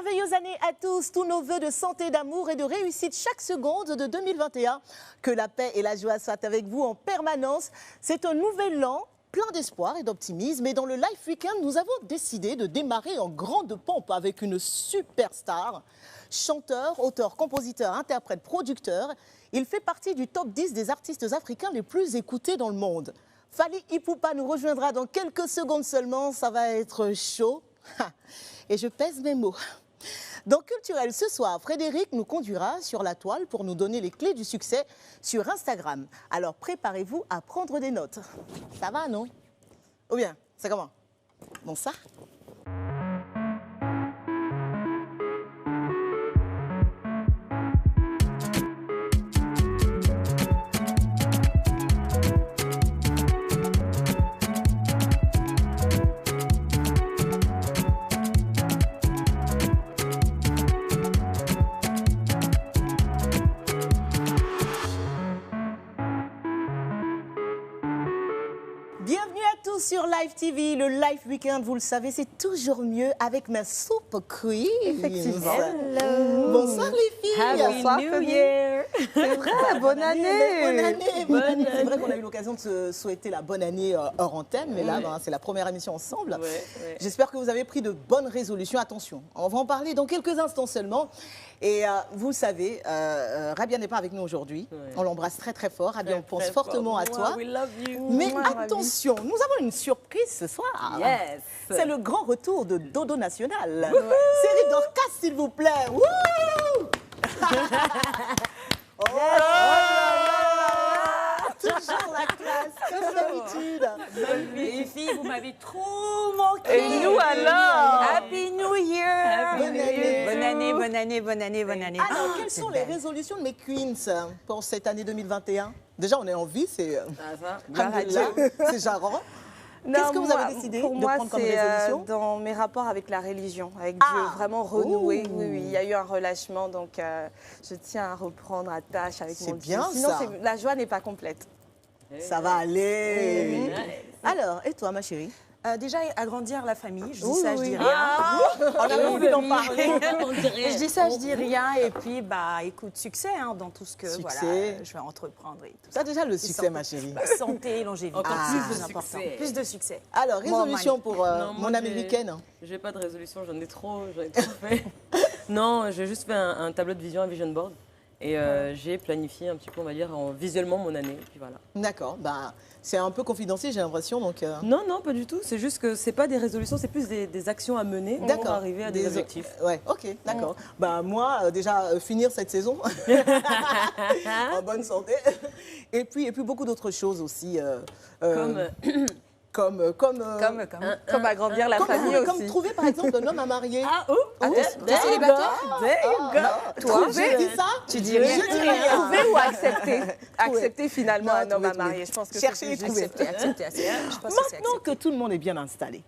Merveilleuse année à tous, tous nos vœux de santé, d'amour et de réussite chaque seconde de 2021. Que la paix et la joie soient avec vous en permanence. C'est un nouvel an plein d'espoir et d'optimisme. Et dans le Life Weekend, nous avons décidé de démarrer en grande pompe avec une superstar. Chanteur, auteur, compositeur, interprète, producteur. Il fait partie du top 10 des artistes africains les plus écoutés dans le monde. Fally Ipupa nous rejoindra dans quelques secondes seulement. Ça va être chaud. Et je pèse mes mots. Dans Culturel ce soir, Frédéric nous conduira sur la toile pour nous donner les clés du succès sur Instagram. Alors préparez-vous à prendre des notes. Ça va, non? Ou bien, c'est comment? Bon, ça? Sur Live TV, le Live Weekend, vous le savez, c'est toujours mieux avec ma soupe queen. Effectivement. Hello. Bonsoir les filles. Bonsoir New Year. C'est vrai, bonne année. Bonne année. Bonne année. C'est vrai qu'on a eu l'occasion de se souhaiter la bonne année hors antenne, mais là, c'est la première émission ensemble. Ouais. J'espère que vous avez pris de bonnes résolutions. Attention, on va en parler dans quelques instants seulement. Et vous le savez, Rabia n'est pas avec nous aujourd'hui. Ouais. On l'embrasse très très fort. Rabia, on pense fortement à toi. We love you. Mais attention, nous avons une surprise ce soir. Yes. C'est le grand retour de Dodo National. Série Dorcas, s'il vous plaît. Wouh. Oh toujours la classe, comme d'habitude. Les filles, vous m'avez trop manqué. Et nous alors? Happy New Year. Bonne année. Bonne année, bonne année, bonne année, bonne année. Alors, quelles sont les résolutions de mes queens pour cette année 2021? Déjà, on est en vie, c'est jarrant. Qu'est-ce que vous avez décidé de prendre comme résolution? Dans mes rapports avec la religion, avec Dieu, vraiment renouer. Oui, il y a eu un relâchement, donc je tiens à reprendre attache avec mon Dieu. C'est bien Sinon, ça. La joie n'est pas complète. Ça va aller. Alors, et toi, ma chérie? Déjà, agrandir la famille. Je dis ça, je dis rien. On a envie d'en parler. Je dis ça, je dis rien. Et puis, écoute, succès dans tout ce que voilà, je vais entreprendre. Et tout ça, déjà, le succès, ma chérie. Santé, longévité. Encore plus important. Plus de succès. Alors, résolution pour mon américaine? J'ai pas de résolution, j'en ai trop fait. Non, j'ai juste fait un tableau de vision, un vision board. Et j'ai planifié un petit peu, on va dire, visuellement mon année. Puis voilà. D'accord. C'est un peu confidentiel, j'ai l'impression. Donc Non, pas du tout. C'est juste que c'est pas des résolutions, c'est plus des actions à mener pour arriver à des objectifs. Ouais, ok, d'accord. Moi, déjà, finir cette saison en bonne santé. Et puis beaucoup d'autres choses aussi. Comme agrandir la famille aussi. Comme trouver, par exemple, un homme à marier. T'es célibataire? Toi, j'ai dit ça? Tu dis rien. Trouver ou accepter? Accepter finalement un homme à marier. Je pense que chercher et trouver. Accepter. Maintenant que tout le monde est bien installé,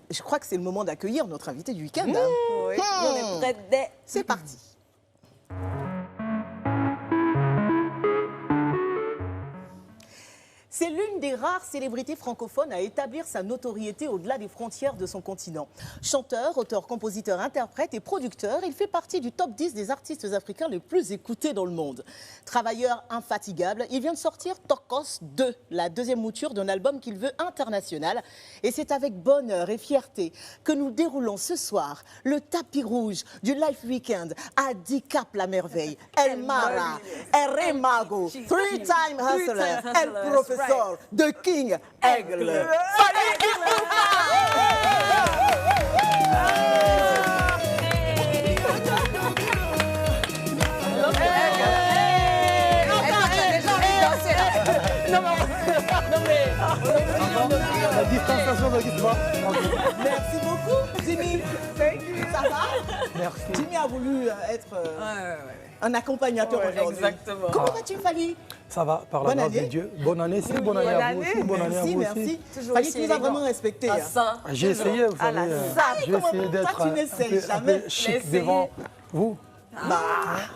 je crois que c'est le moment d'accueillir notre invité du week-end. Oui, on est prêts. C'est parti. C'est l'une des rares célébrités francophones à établir sa notoriété au-delà des frontières de son continent. Chanteur, auteur, compositeur, interprète et producteur, il fait partie du top 10 des artistes africains les plus écoutés dans le monde. Travailleur infatigable, il vient de sortir Tokos 2, la deuxième mouture d'un album qu'il veut international. Et c'est avec bonheur et fierté que nous déroulons ce soir le tapis rouge du Life Weekend à 10 Cap la merveille. El Mara, El Remago, three-time hustler, El Professeur. The King Aigle. Fally Ipupa. La distanciation de Merci beaucoup, Jimmy. Ça va? Merci. Jimmy a voulu être un accompagnateur aujourd'hui. Exactement. Comment vas-tu, Fally? Ça va, par la grâce de Dieu. Bonne année, bonne année à vous aussi. Bonne année à vous aussi. Fally, tu nous as vraiment respecté. J'ai essayé, vous savez. J'ai essayé d'être un peu chic devant vous.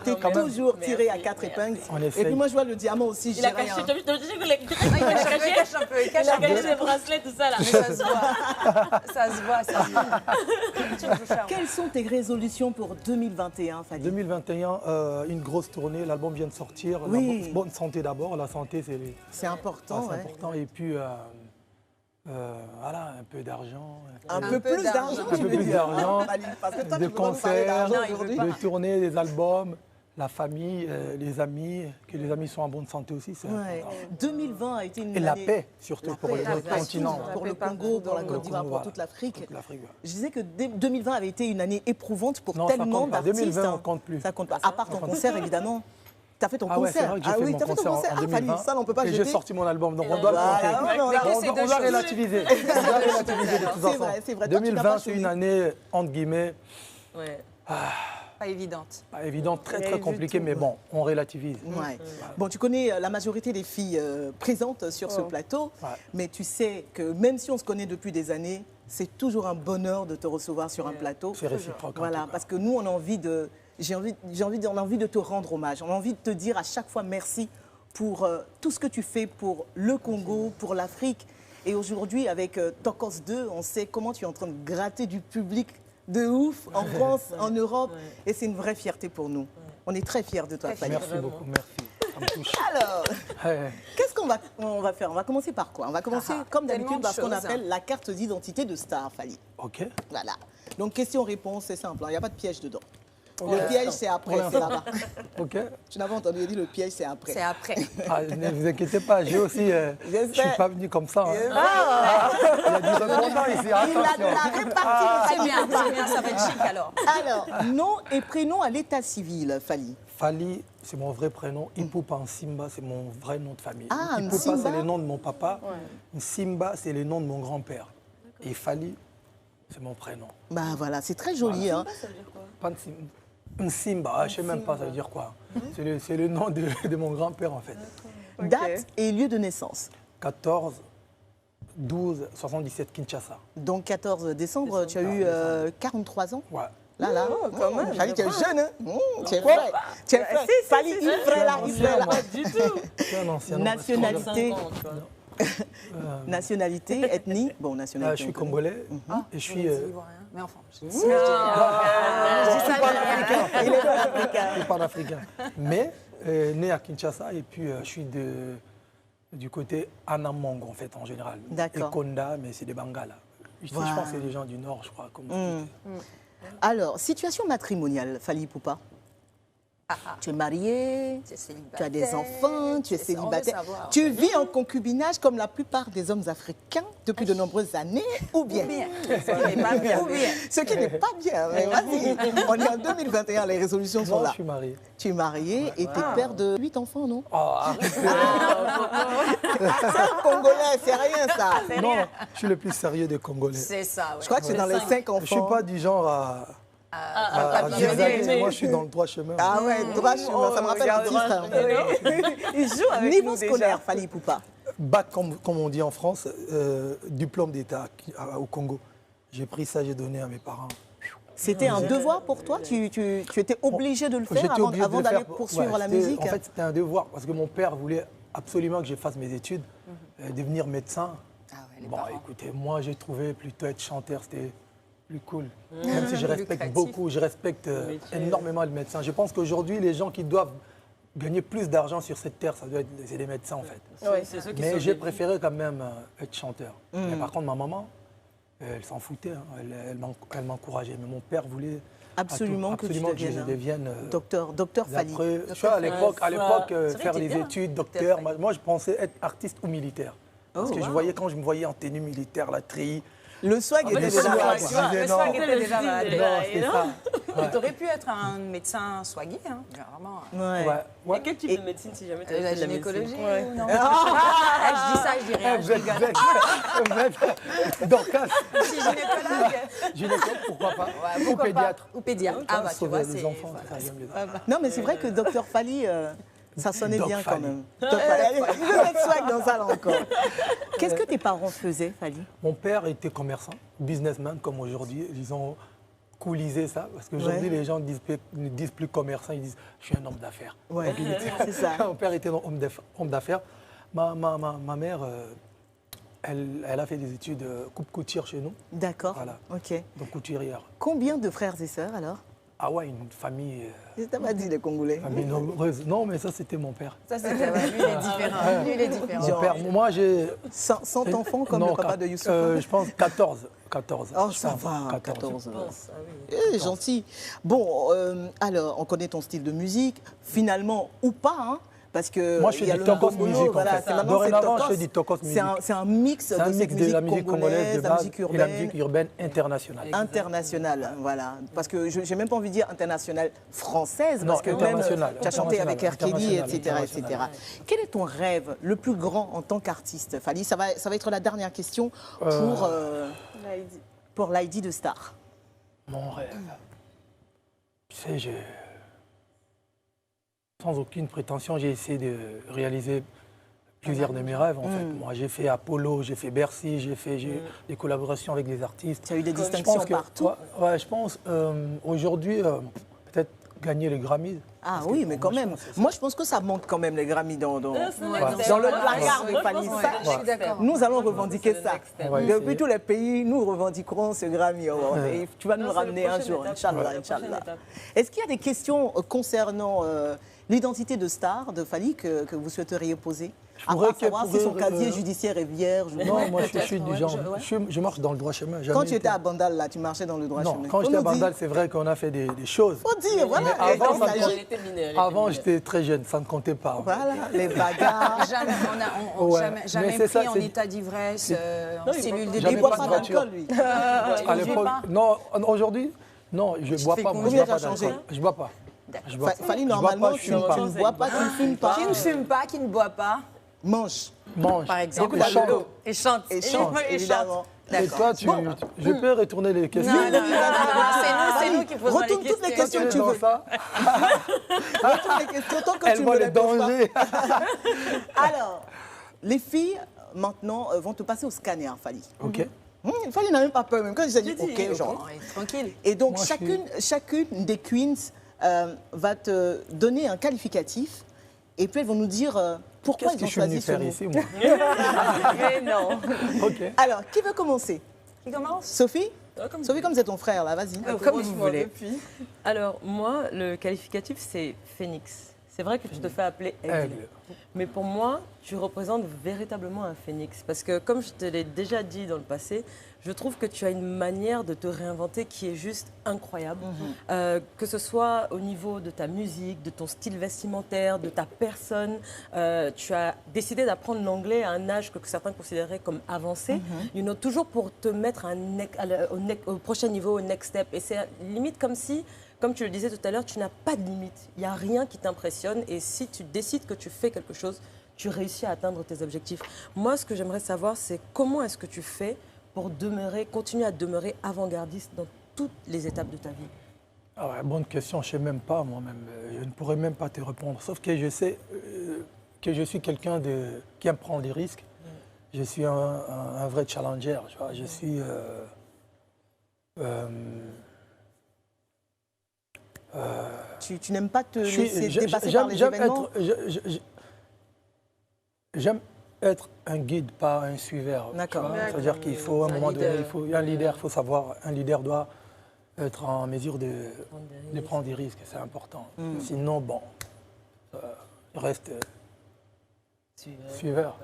T'es quand même. toujours tiré à 4 épingles. On Et essaye. puis moi, je vois le diamant aussi, je Il a dis caché, rien. t'as vu, Il cache un peu, il cache un peu. les bracelets, tout ça là. Mais ça se voit. Ça se voit, ça se voit. Quelles sont tes résolutions pour 2021, Fally? 2021, une grosse tournée, l'album vient de sortir. Oui. La bonne santé d'abord, la santé C'est important, c'est ouais. important. Et puis, voilà, un peu d'argent. Un peu plus d'argent, Un je peu veux plus dire. d'argent, Fally, parce que toi, des tu veux pas nous parler concerts, d'argent aujourd'hui. des tournées, des albums, la famille, les amis, que les amis soient en bonne santé aussi, c'est Ouais. important. 2020 a été une Et la année... paix, surtout, La pour paix, les la autres paix, continents. pour le paix Congo, pour la partout Côte d'Ivoire, pour Voilà. toute l'Afrique. Toute l'Afrique, ouais. Je disais que 2020 avait été une année éprouvante pour Non, ça tellement compte pas. d'artistes. 2020, on hein. compte plus. Ça compte pas. À part ton concert, évidemment. Tu as fait ton Ah ouais, c'est concert. vrai que j'ai fait oui, mon t'as fait ton concert concert. en Ah, Fally, 2020. ça, on ne peut pas Et jeter. j'ai sorti mon album, donc on doit le Voilà, compter. non, mais On doit relativiser. On doit relativiser de toute C'est façon. vrai, c'est vrai. Toi, tu n'as 2020, pas c'est choisi. une année, entre guillemets, Ouais. Pas évidente. pas évidente, très Rien très du compliquée, tout. mais bon, on relativise. Ouais. Bon, tu connais la majorité des filles présentes sur ce plateau, Ouais. mais tu sais que même si on se connaît depuis des années, c'est toujours un bonheur de te recevoir sur un plateau. C'est réciproque. en Voilà, tout cas. parce que nous, on a envie de, on a envie de te rendre hommage. On a envie de te dire à chaque fois merci pour tout ce que tu fais pour le Congo, pour l'Afrique. Et aujourd'hui, avec Tokos 2, on sait comment tu es en train de gratter du public de ouf en France, en Europe. Et c'est une vraie fierté pour nous. On est très fiers de toi, Fally. Merci beaucoup, merci. Ça me touche. Alors, Ouais. qu'est-ce qu'on va faire? On va commencer par quoi? On va commencer comme tellement d'habitude de par ce qu'on choses. appelle la carte d'identité de star, Fally. Ok. Voilà. Donc, question-réponse, c'est simple. Il n'y a pas de piège dedans. Pour Le l'instant. piège, c'est après, Pour c'est l'instant. là-bas. Ok. Tu n'avais entendu, il dit le piège, c'est après. C'est après. Ah, ne vous inquiétez pas, j'ai aussi. Je sais. ne suis pas venu comme ça. hein. Ah, Il y a du répondant ici, il a attention. réparti C'est bien, ça va être chic alors. Alors, nom et prénom à l'état civil, Fally. Fally, c'est mon vrai prénom. Ipupa Simba, c'est mon vrai nom de famille. Ah, Ipupa, Nsimba. c'est le nom de mon papa. Simba, c'est le nom de mon grand-père. Et Fally, c'est mon prénom. Bah voilà, c'est très joli. Hein. Pas Simba, je ne sais même pas ça veut dire quoi. C'est le nom de mon grand-père en fait. Date et lieu de naissance. 14, 12, 77, Kinshasa. Donc 14 décembre, tu as eu 43 ans. Ouais. Là. quand même. Fally, tu es jeune, hein. Tu es frais. Tu es frais. Fally, il est frais là, il est frais là. Du tout. Je suis un ancien homme. Nationalité. 5 ans, tu vois. Nationalité, ethnie. Bon, nationalité. Je suis on connaît. congolais et je suis. Mais enfin, je dis Il est pas africain. Je suis panafricain. Mais né à Kinshasa et puis je suis du côté Anamongo en fait en général. D'accord. Et Konda, mais c'est des Bangala. Je pense que c'est des gens du Nord, je crois. Comme Alors, situation matrimoniale, Fally Ipupa. Tu es marié, c'est célibataire. tu as des enfants, tu es C'est ça, on veut célibataire. savoir. Tu vis en concubinage comme la plupart des hommes africains depuis de nombreuses années, ou bien Ce qui n'est pas bien. Ce qui n'est pas bien, mais vas-y. On est en 2021, les résolutions sont Non, je là. suis marié. Tu es marié et tu es père de 8 enfants, non? Oh, arrêtez. C'est un Congolais, c'est rien ça. Non, je suis le plus sérieux des Congolais. C'est ça, ouais. Je crois que c'est dans les 5 enfants. Je ne suis pas du genre à zigzaguer. Moi, je suis dans le droit chemin. Ah ouais, droit chemin, ça me rappelle un petit frère. Il joue avec Niveau nous scolaire, déjà. Fally Ipupa. Bac, comme on dit en France, diplôme d'État au Congo. J'ai pris ça, j'ai donné à mes parents. C'était un devoir pour toi? Tu étais obligé de le faire J'étais obligé de avant le d'aller faire. poursuivre Ouais, la c'était- musique? En fait, c'était un devoir parce que mon père voulait absolument que je fasse mes études, devenir médecin. Ah ouais, les Bon, parents. écoutez, moi, j'ai trouvé plutôt être chanteur, c'était plus cool. Même si je respecte Lucratif. beaucoup, je respecte énormément le médecin. Je pense qu'aujourd'hui, les gens qui doivent gagner plus d'argent sur cette terre, ça doit être c'est les médecins, en fait. C'est ceux qui Mais sont j'ai des- préféré quand même être chanteur. Mais par contre, ma maman, elle s'en foutait, hein. Elle m'encourageait. Mais mon père voulait Absolument que tu je deviennes devienne docteur Fally. d'après, je sais, à l'époque, C'est vrai faire que des t'es bien. études, docteur. Moi, je pensais être artiste ou militaire. Parce que je voyais, quand je me voyais en tenue militaire, la treillie. Le swag En était fait, déjà swag, là. quoi. Tu vois, disais le non. swag était déjà Le là. style, Non, là, c'était non. ça. Ouais. Tu aurais pu être un médecin soigné, hein. Vraiment. Ouais. Ouais. Ouais. Et quel type de médecine si jamais tu La fait de la gynécologie médecine ou non Je dis ça, je dis rien. Vous êtes Dorcas, Je suis gynécologue. gynécologue, pourquoi pas, Ouais, ou pourquoi pédiatre. pas. Ou pédiatre. Ah bah tu Sauver vois, les c'est... enfants, voilà. ça, j'aime les enfants. Non, mais c'est vrai que Dr Fally, ça sonnait Doc bien quand Fally. même. Doc Fally. Il veut mettre swag dans ça là encore. Qu'est-ce que tes parents faisaient, Fally? Mon père était commerçant, businessman comme aujourd'hui, disons coulisé ça, parce qu'aujourd'hui, les gens ne disent plus commerçant, ils disent « je suis un homme d'affaires Ouais, c'est ça. » Mon père était un homme d'affaires. Ma mère, elle a fait des études coupe-couture chez nous. D'accord. Voilà. Ok. Donc couturière. Combien de frères et sœurs alors? Ah ouais, une famille, Tu pas dit les Congolais. famille nombreuse. Non, mais ça, c'était mon père. Ça, c'était lui, il est différent. Lui, il est différent. Mon père, moi, j'ai... 100 enfants comme non, le papa de Youssouf. je pense 14. 14. Oh, je ça pense. va, 14. 14. Ah oui. Gentil. Bon, alors, on connaît ton style de musique, finalement, ou pas, hein, parce que Moi, je fais il y a du le tokos ngongolo, musique, en voilà, fait. c'est maintenant, Dorénavant, c'est je fais du tokos musique. C'est un mix C'est de un cette mix de la musique congolaise de la base musique et la urbaine, musique urbaine internationale. internationale, voilà. Parce que je n'ai même pas envie de dire internationale française, Non, parce que même internationale, tu as chanté avec R. Kelly, internationale, etc., etc. internationale. Quel est ton rêve le plus grand en tant qu'artiste, Fally? Ça va être la dernière question pour l'ID de Star. Mon rêve. Tu sais, sans aucune prétention, j'ai essayé de réaliser plusieurs de mes rêves, en fait. Moi, j'ai fait Apollo, j'ai fait Bercy, j'ai fait des collaborations avec des artistes. Tu as eu des Je distinctions pense que, partout. ouais, je pense, aujourd'hui, peut-être gagner les Grammys. Ah Parce oui, que, mais bon, quand moi, je même. pense que c'est Moi, je pense que ça manque quand même, les Grammys, dans le Ouais. placard de Moi, je Fally. pense Ça, que c'est le next step. nous allons Moi, je pense que revendiquer c'est le ça. next step. On va Depuis essayer. tous les pays, nous revendiquerons ce Grammy Award. Ouais. Et tu vas nous Non, le c'est ramener la un prochaine jour, étape. Inch'Allah, Ouais. La prochaine Inch'Allah. étape. Est-ce qu'il y a des questions concernant l'identité de Star, de Fally, que vous souhaiteriez poser? À pourrais part savoir si son pour- casier judiciaire est vierge. ou Non, moi, je Peut-être, suis du ouais, genre, ouais. je marche dans le droit chemin. Quand jamais tu étais été- à Bandal, là, tu marchais dans le droit Non, chemin. quand Faut j'étais à nous dire. Bandal, c'est vrai qu'on a fait des choses. Faut dire, voilà. Mais les avant, gens ça s'agissent. compte. Elle était mineure, elle était Avant, mineure. j'étais très jeune, ça ne comptait pas. Voilà, les bagarres. Jamais, on n'a Ouais. jamais Mais c'est ça, pris en c'est- état d'ivresse, en il cellule boit de Il Jamais ne boit pas pas de voiture. d'alcool, lui. À conduis l'époque, pas? non, aujourd'hui, non, je ne bois fais pas. Moi, je combien bois pas t'as changé? d'alcool. Je bois pas. Je bois pas. Fally, Je bois normalement, pas, je tu fume pas. ne bois pas, tu ne fumes pas. Qui ne fume pas, qui ne boit pas. Mange. Mange. Par exemple. Et chante. Et chante. Et chante, évidemment. Et toi, je peux retourner les questions. Non, non, c'est nous qui posons les Retourne toutes les questions. questions que tu Dans veux. ça, Retourne les questions tant que elle tu voit me les les poses pas. dangers. Alors, les filles, maintenant, vont te passer au scanner, Fally. Ok. Fally n'a même pas peur, même quand il dit dit, OK, genre. Bon, tranquille. Et donc, Moi, je chacune des queens va te donner un qualificatif et puis elles vont nous dire pourquoi Qu'est-ce ils que ont je suis venu choisi ce faire mot. ici, moi? Mais non. Ok. Alors, qui veut commencer? Qui commence? Sophie? Ah, comme Sophie, comme c'est ton frère, là, vas-y. Comme vous voulez. Alors, moi, le qualificatif, c'est phénix. C'est vrai que tu te fais appeler aigle. Aigle. Mais pour moi, tu représentes véritablement un phénix. Parce que, comme je te l'ai déjà dit dans le passé, je trouve que tu as une manière de te réinventer qui est juste incroyable. Que ce soit au niveau de ta musique, de ton style vestimentaire, de ta personne. Tu as décidé d'apprendre l'anglais à un âge que certains considéraient comme avancé. Toujours pour te mettre au prochain niveau, au next step. Et c'est limite comme si... Comme tu le disais tout à l'heure, tu n'as pas de limite. Il n'y a rien qui t'impressionne. Et si tu décides que tu fais quelque chose, tu réussis à atteindre tes objectifs. Moi, ce que j'aimerais savoir, c'est comment est-ce que tu fais pour continuer à demeurer avant-gardiste dans toutes les étapes de ta vie? Ah ouais, bonne question, je ne sais même pas moi-même. Je ne pourrais même pas te répondre. Sauf que je sais que je suis quelqu'un qui aime prendre des risques. Je suis un vrai challenger. Tu vois. Je suis... Tu n'aimes pas te laisser dépasser par j'aime les événements? J'aime être un guide, pas un suiveur. D'accord. C'est-à-dire qu'il faut, à un moment donné, il y a un leader, il faut savoir, un leader doit être en mesure de prendre des risques, c'est important. Sinon, bon, il reste suiveur.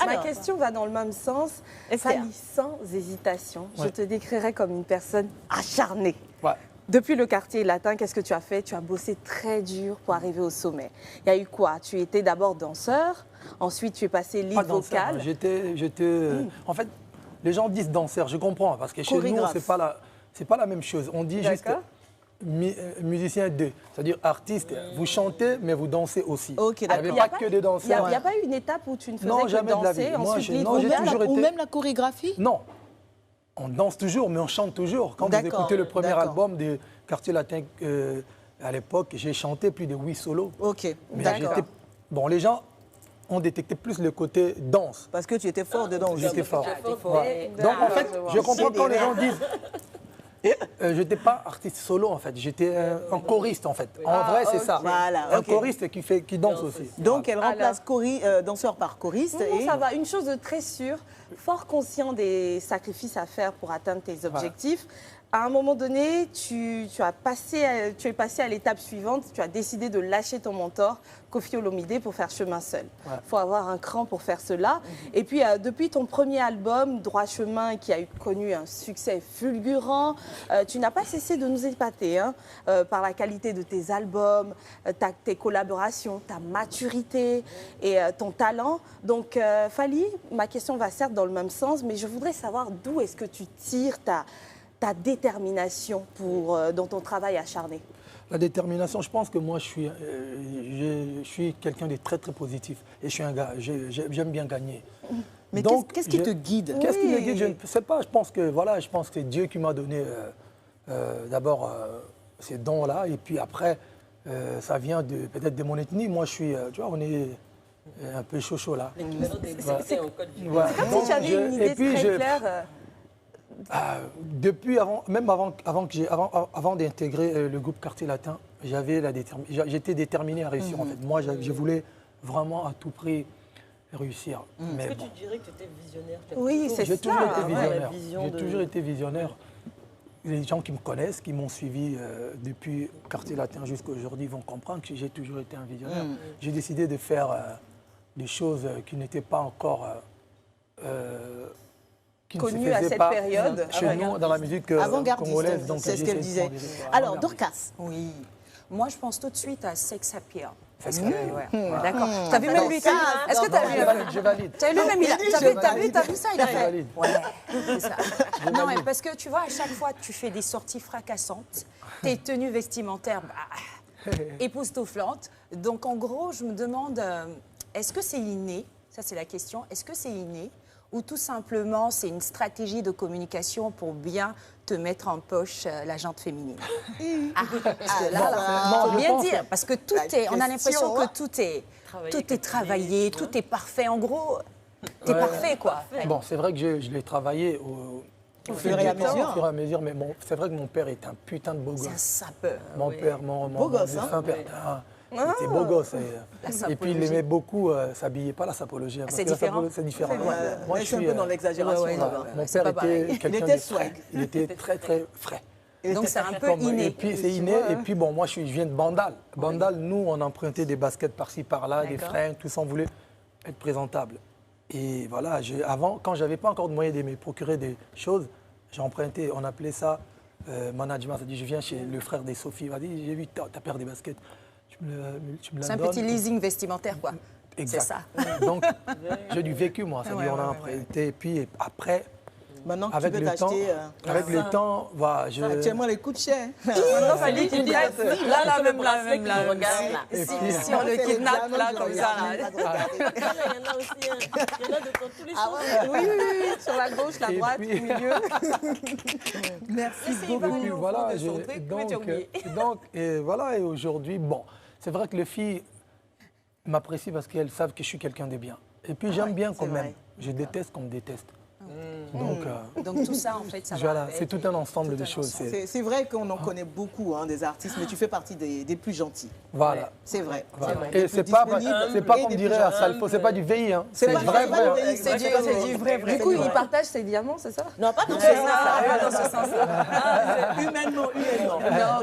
Ma question va dans le même sens. Fally, sans hésitation, je te décrirais comme une personne acharnée. Ouais. Depuis le quartier latin, qu'est-ce que tu as fait? Tu as bossé très dur pour arriver au sommet. Il y a eu quoi? Tu étais d'abord danseur, ensuite tu es passé lead Pas danseur, vocal. j'étais en fait, les gens disent danseur, je comprends, parce que chez nous, Chorégraphe. c'est pas la même chose. On dit juste D'accord. musicien 2, c'est-à-dire artiste, vous chantez, mais vous dansez aussi. Ok, Il n'y avait d'accord. y a pas que des danseurs. Il n'y a pas eu une étape où tu ne faisais Non, que jamais de la danser, vie. Moi, ensuite j'ai- lead non, j'ai vocal? toujours Ou été- même la chorégraphie? Non, on danse toujours, mais on chante toujours. Quand vous D'accord, écoutez le premier d'accord. album de Quartier Latin, à l'époque, j'ai chanté plus de 8 solos. Ok, Mais d'accord. bon, les gens ont détecté plus le côté danse. Parce que tu étais fort dedans aussi. J'étais fort. D'accord, Donc en fait, je vois. je comprends quand les gens disent Et je n'étais pas artiste solo, en fait. J'étais un choriste, en fait. En vrai, c'est ça. Voilà, Un ok. choriste qui danse aussi. Donc, elle remplace danseur par choriste. Non, et... ça va. Une chose de très sûre, fort conscient des sacrifices à faire pour atteindre tes objectifs. À un moment donné, tu es passé à l'étape suivante. Tu as décidé de lâcher ton mentor, Koffi Olomide, pour faire chemin seul. Il faut avoir un cran pour faire cela. Et puis, depuis ton premier album, Droit Chemin, qui a connu un succès fulgurant, tu n'as pas cessé de nous épater hein, par la qualité de tes albums, tes collaborations, ta maturité et ton talent. Donc, Fally, ma question va certes dans le même sens, mais je voudrais savoir d'où est-ce que tu tires ta détermination dans ton travail acharné. La détermination, je pense que moi, je suis quelqu'un de très, très positif. Et je suis un gars, j'aime bien gagner. Mais Donc, qu'est-ce qui te guide? Qu'est-ce qui me guide? Je ne sais pas. Je pense que c'est Dieu qui m'a donné d'abord ces dons-là. Et puis après, ça vient peut-être de mon ethnie. Moi, je suis, tu vois, on est un peu chaud là. C'est comme si tu avais une idée très claire. Depuis avant d'intégrer le groupe Quartier Latin, j'étais déterminé à réussir en fait. Moi, je voulais vraiment à tout prix réussir. Est-ce que tu dirais que tu étais visionnaire? Oui, c'est ça. J'ai toujours été visionnaire. vision J'ai toujours été visionnaire. Les gens qui me connaissent, qui m'ont suivi depuis Quartier Latin jusqu'à aujourd'hui vont comprendre que j'ai toujours été un visionnaire. J'ai décidé de faire des choses qui n'étaient pas encore connu à cette période. Chez nous, dans la musique congolaise. Donc c'est ce qu'elle disait. Alors, Dorcas. Oui. Moi, je pense tout de suite à Sex Appeal. Parce que, D'accord. T'as vu même lui? Est-ce que t'as vu? Je valide. T'as vu même t'as vu ça? Il a Je fait. valide. Ouais, c'est ça. Non, mais parce que tu vois, à chaque fois, tu fais des sorties fracassantes. Tes tenues vestimentaires, époustouflantes. Donc, en gros, je me demande, est-ce que c'est inné? Ça, c'est la question. Est-ce que c'est inné? Ou tout simplement, c'est une stratégie de communication pour bien te mettre en poche la jante féminine. Faut bien dire, parce que on a l'impression que tout est travaillé, tout est parfait. En gros, t'es parfait, quoi. Bon, c'est vrai que je l'ai travaillé au fur et à mesure, mais c'est vrai que mon père est un putain de beau gosse. C'est un sapeur. Mon père, mon gosse, défunt père. Il était beau gosse. Et puis il aimait beaucoup s'habiller, pas la sapologie. C'est différent. C'est différent. Moi, je suis un peu dans l'exagération. Mon père était quelqu'un de swag. Il était très, très frais. Donc c'est un peu inné. Et puis c'est inné. Et puis bon, moi je viens de Bandal. Bandal, nous, on empruntait des baskets par-ci, par-là, des fringues, tout ça, on voulait être présentable. Et voilà, quand j'avais pas encore de moyens de me procurer des choses, j'ai emprunté, on appelait ça management. C'est-à-dire, je viens chez le frère des Sophie, il m'a dit, j'ai vu ta paire de baskets. Tu me la C'est un donnes. petit leasing vestimentaire, quoi. Exact. C'est ça. Donc, j'ai du vécu, moi. C'est-à-dire, on a emprunté. Et puis après, Maintenant que avec tu veux le temps, t'acheter... avec le temps, voilà, Actuellement, les coûtent cher. Maintenant, Fally, tu dis Là, regarde, là. Et puis- Si on le kidnappe, là, comme ça, là. Il y en a aussi, il y en a de tous les choses. oui, sur la gauche, la Et droite, puis- au milieu. Merci Il va beaucoup. aller au fond voilà, de son truc, oui, tu as oublié. et aujourd'hui, bon, c'est vrai que les filles m'apprécient parce qu'elles savent que je suis quelqu'un de bien. Et puis j'aime bien quand même. Je déteste qu'on me déteste. Donc tout ça, en fait, ça va voilà, avec. c'est tout un ensemble de choses. C'est vrai qu'on en connaît beaucoup, des artistes, mais tu fais partie des plus gentils. Voilà. C'est vrai. Voilà. C'est vrai. Et Des c'est plus pas disponibles comme et des dirait plus à Salfo, c'est pas du VI, hein. C'est C'est pas- vrai, c'est pas vrai. du VI, c'est du vrai. Du coup, il partage ses diamants, c'est ça? Non, pas dans ce C'est sens-là. ça, pas dans ce sens-là. Humainement. ça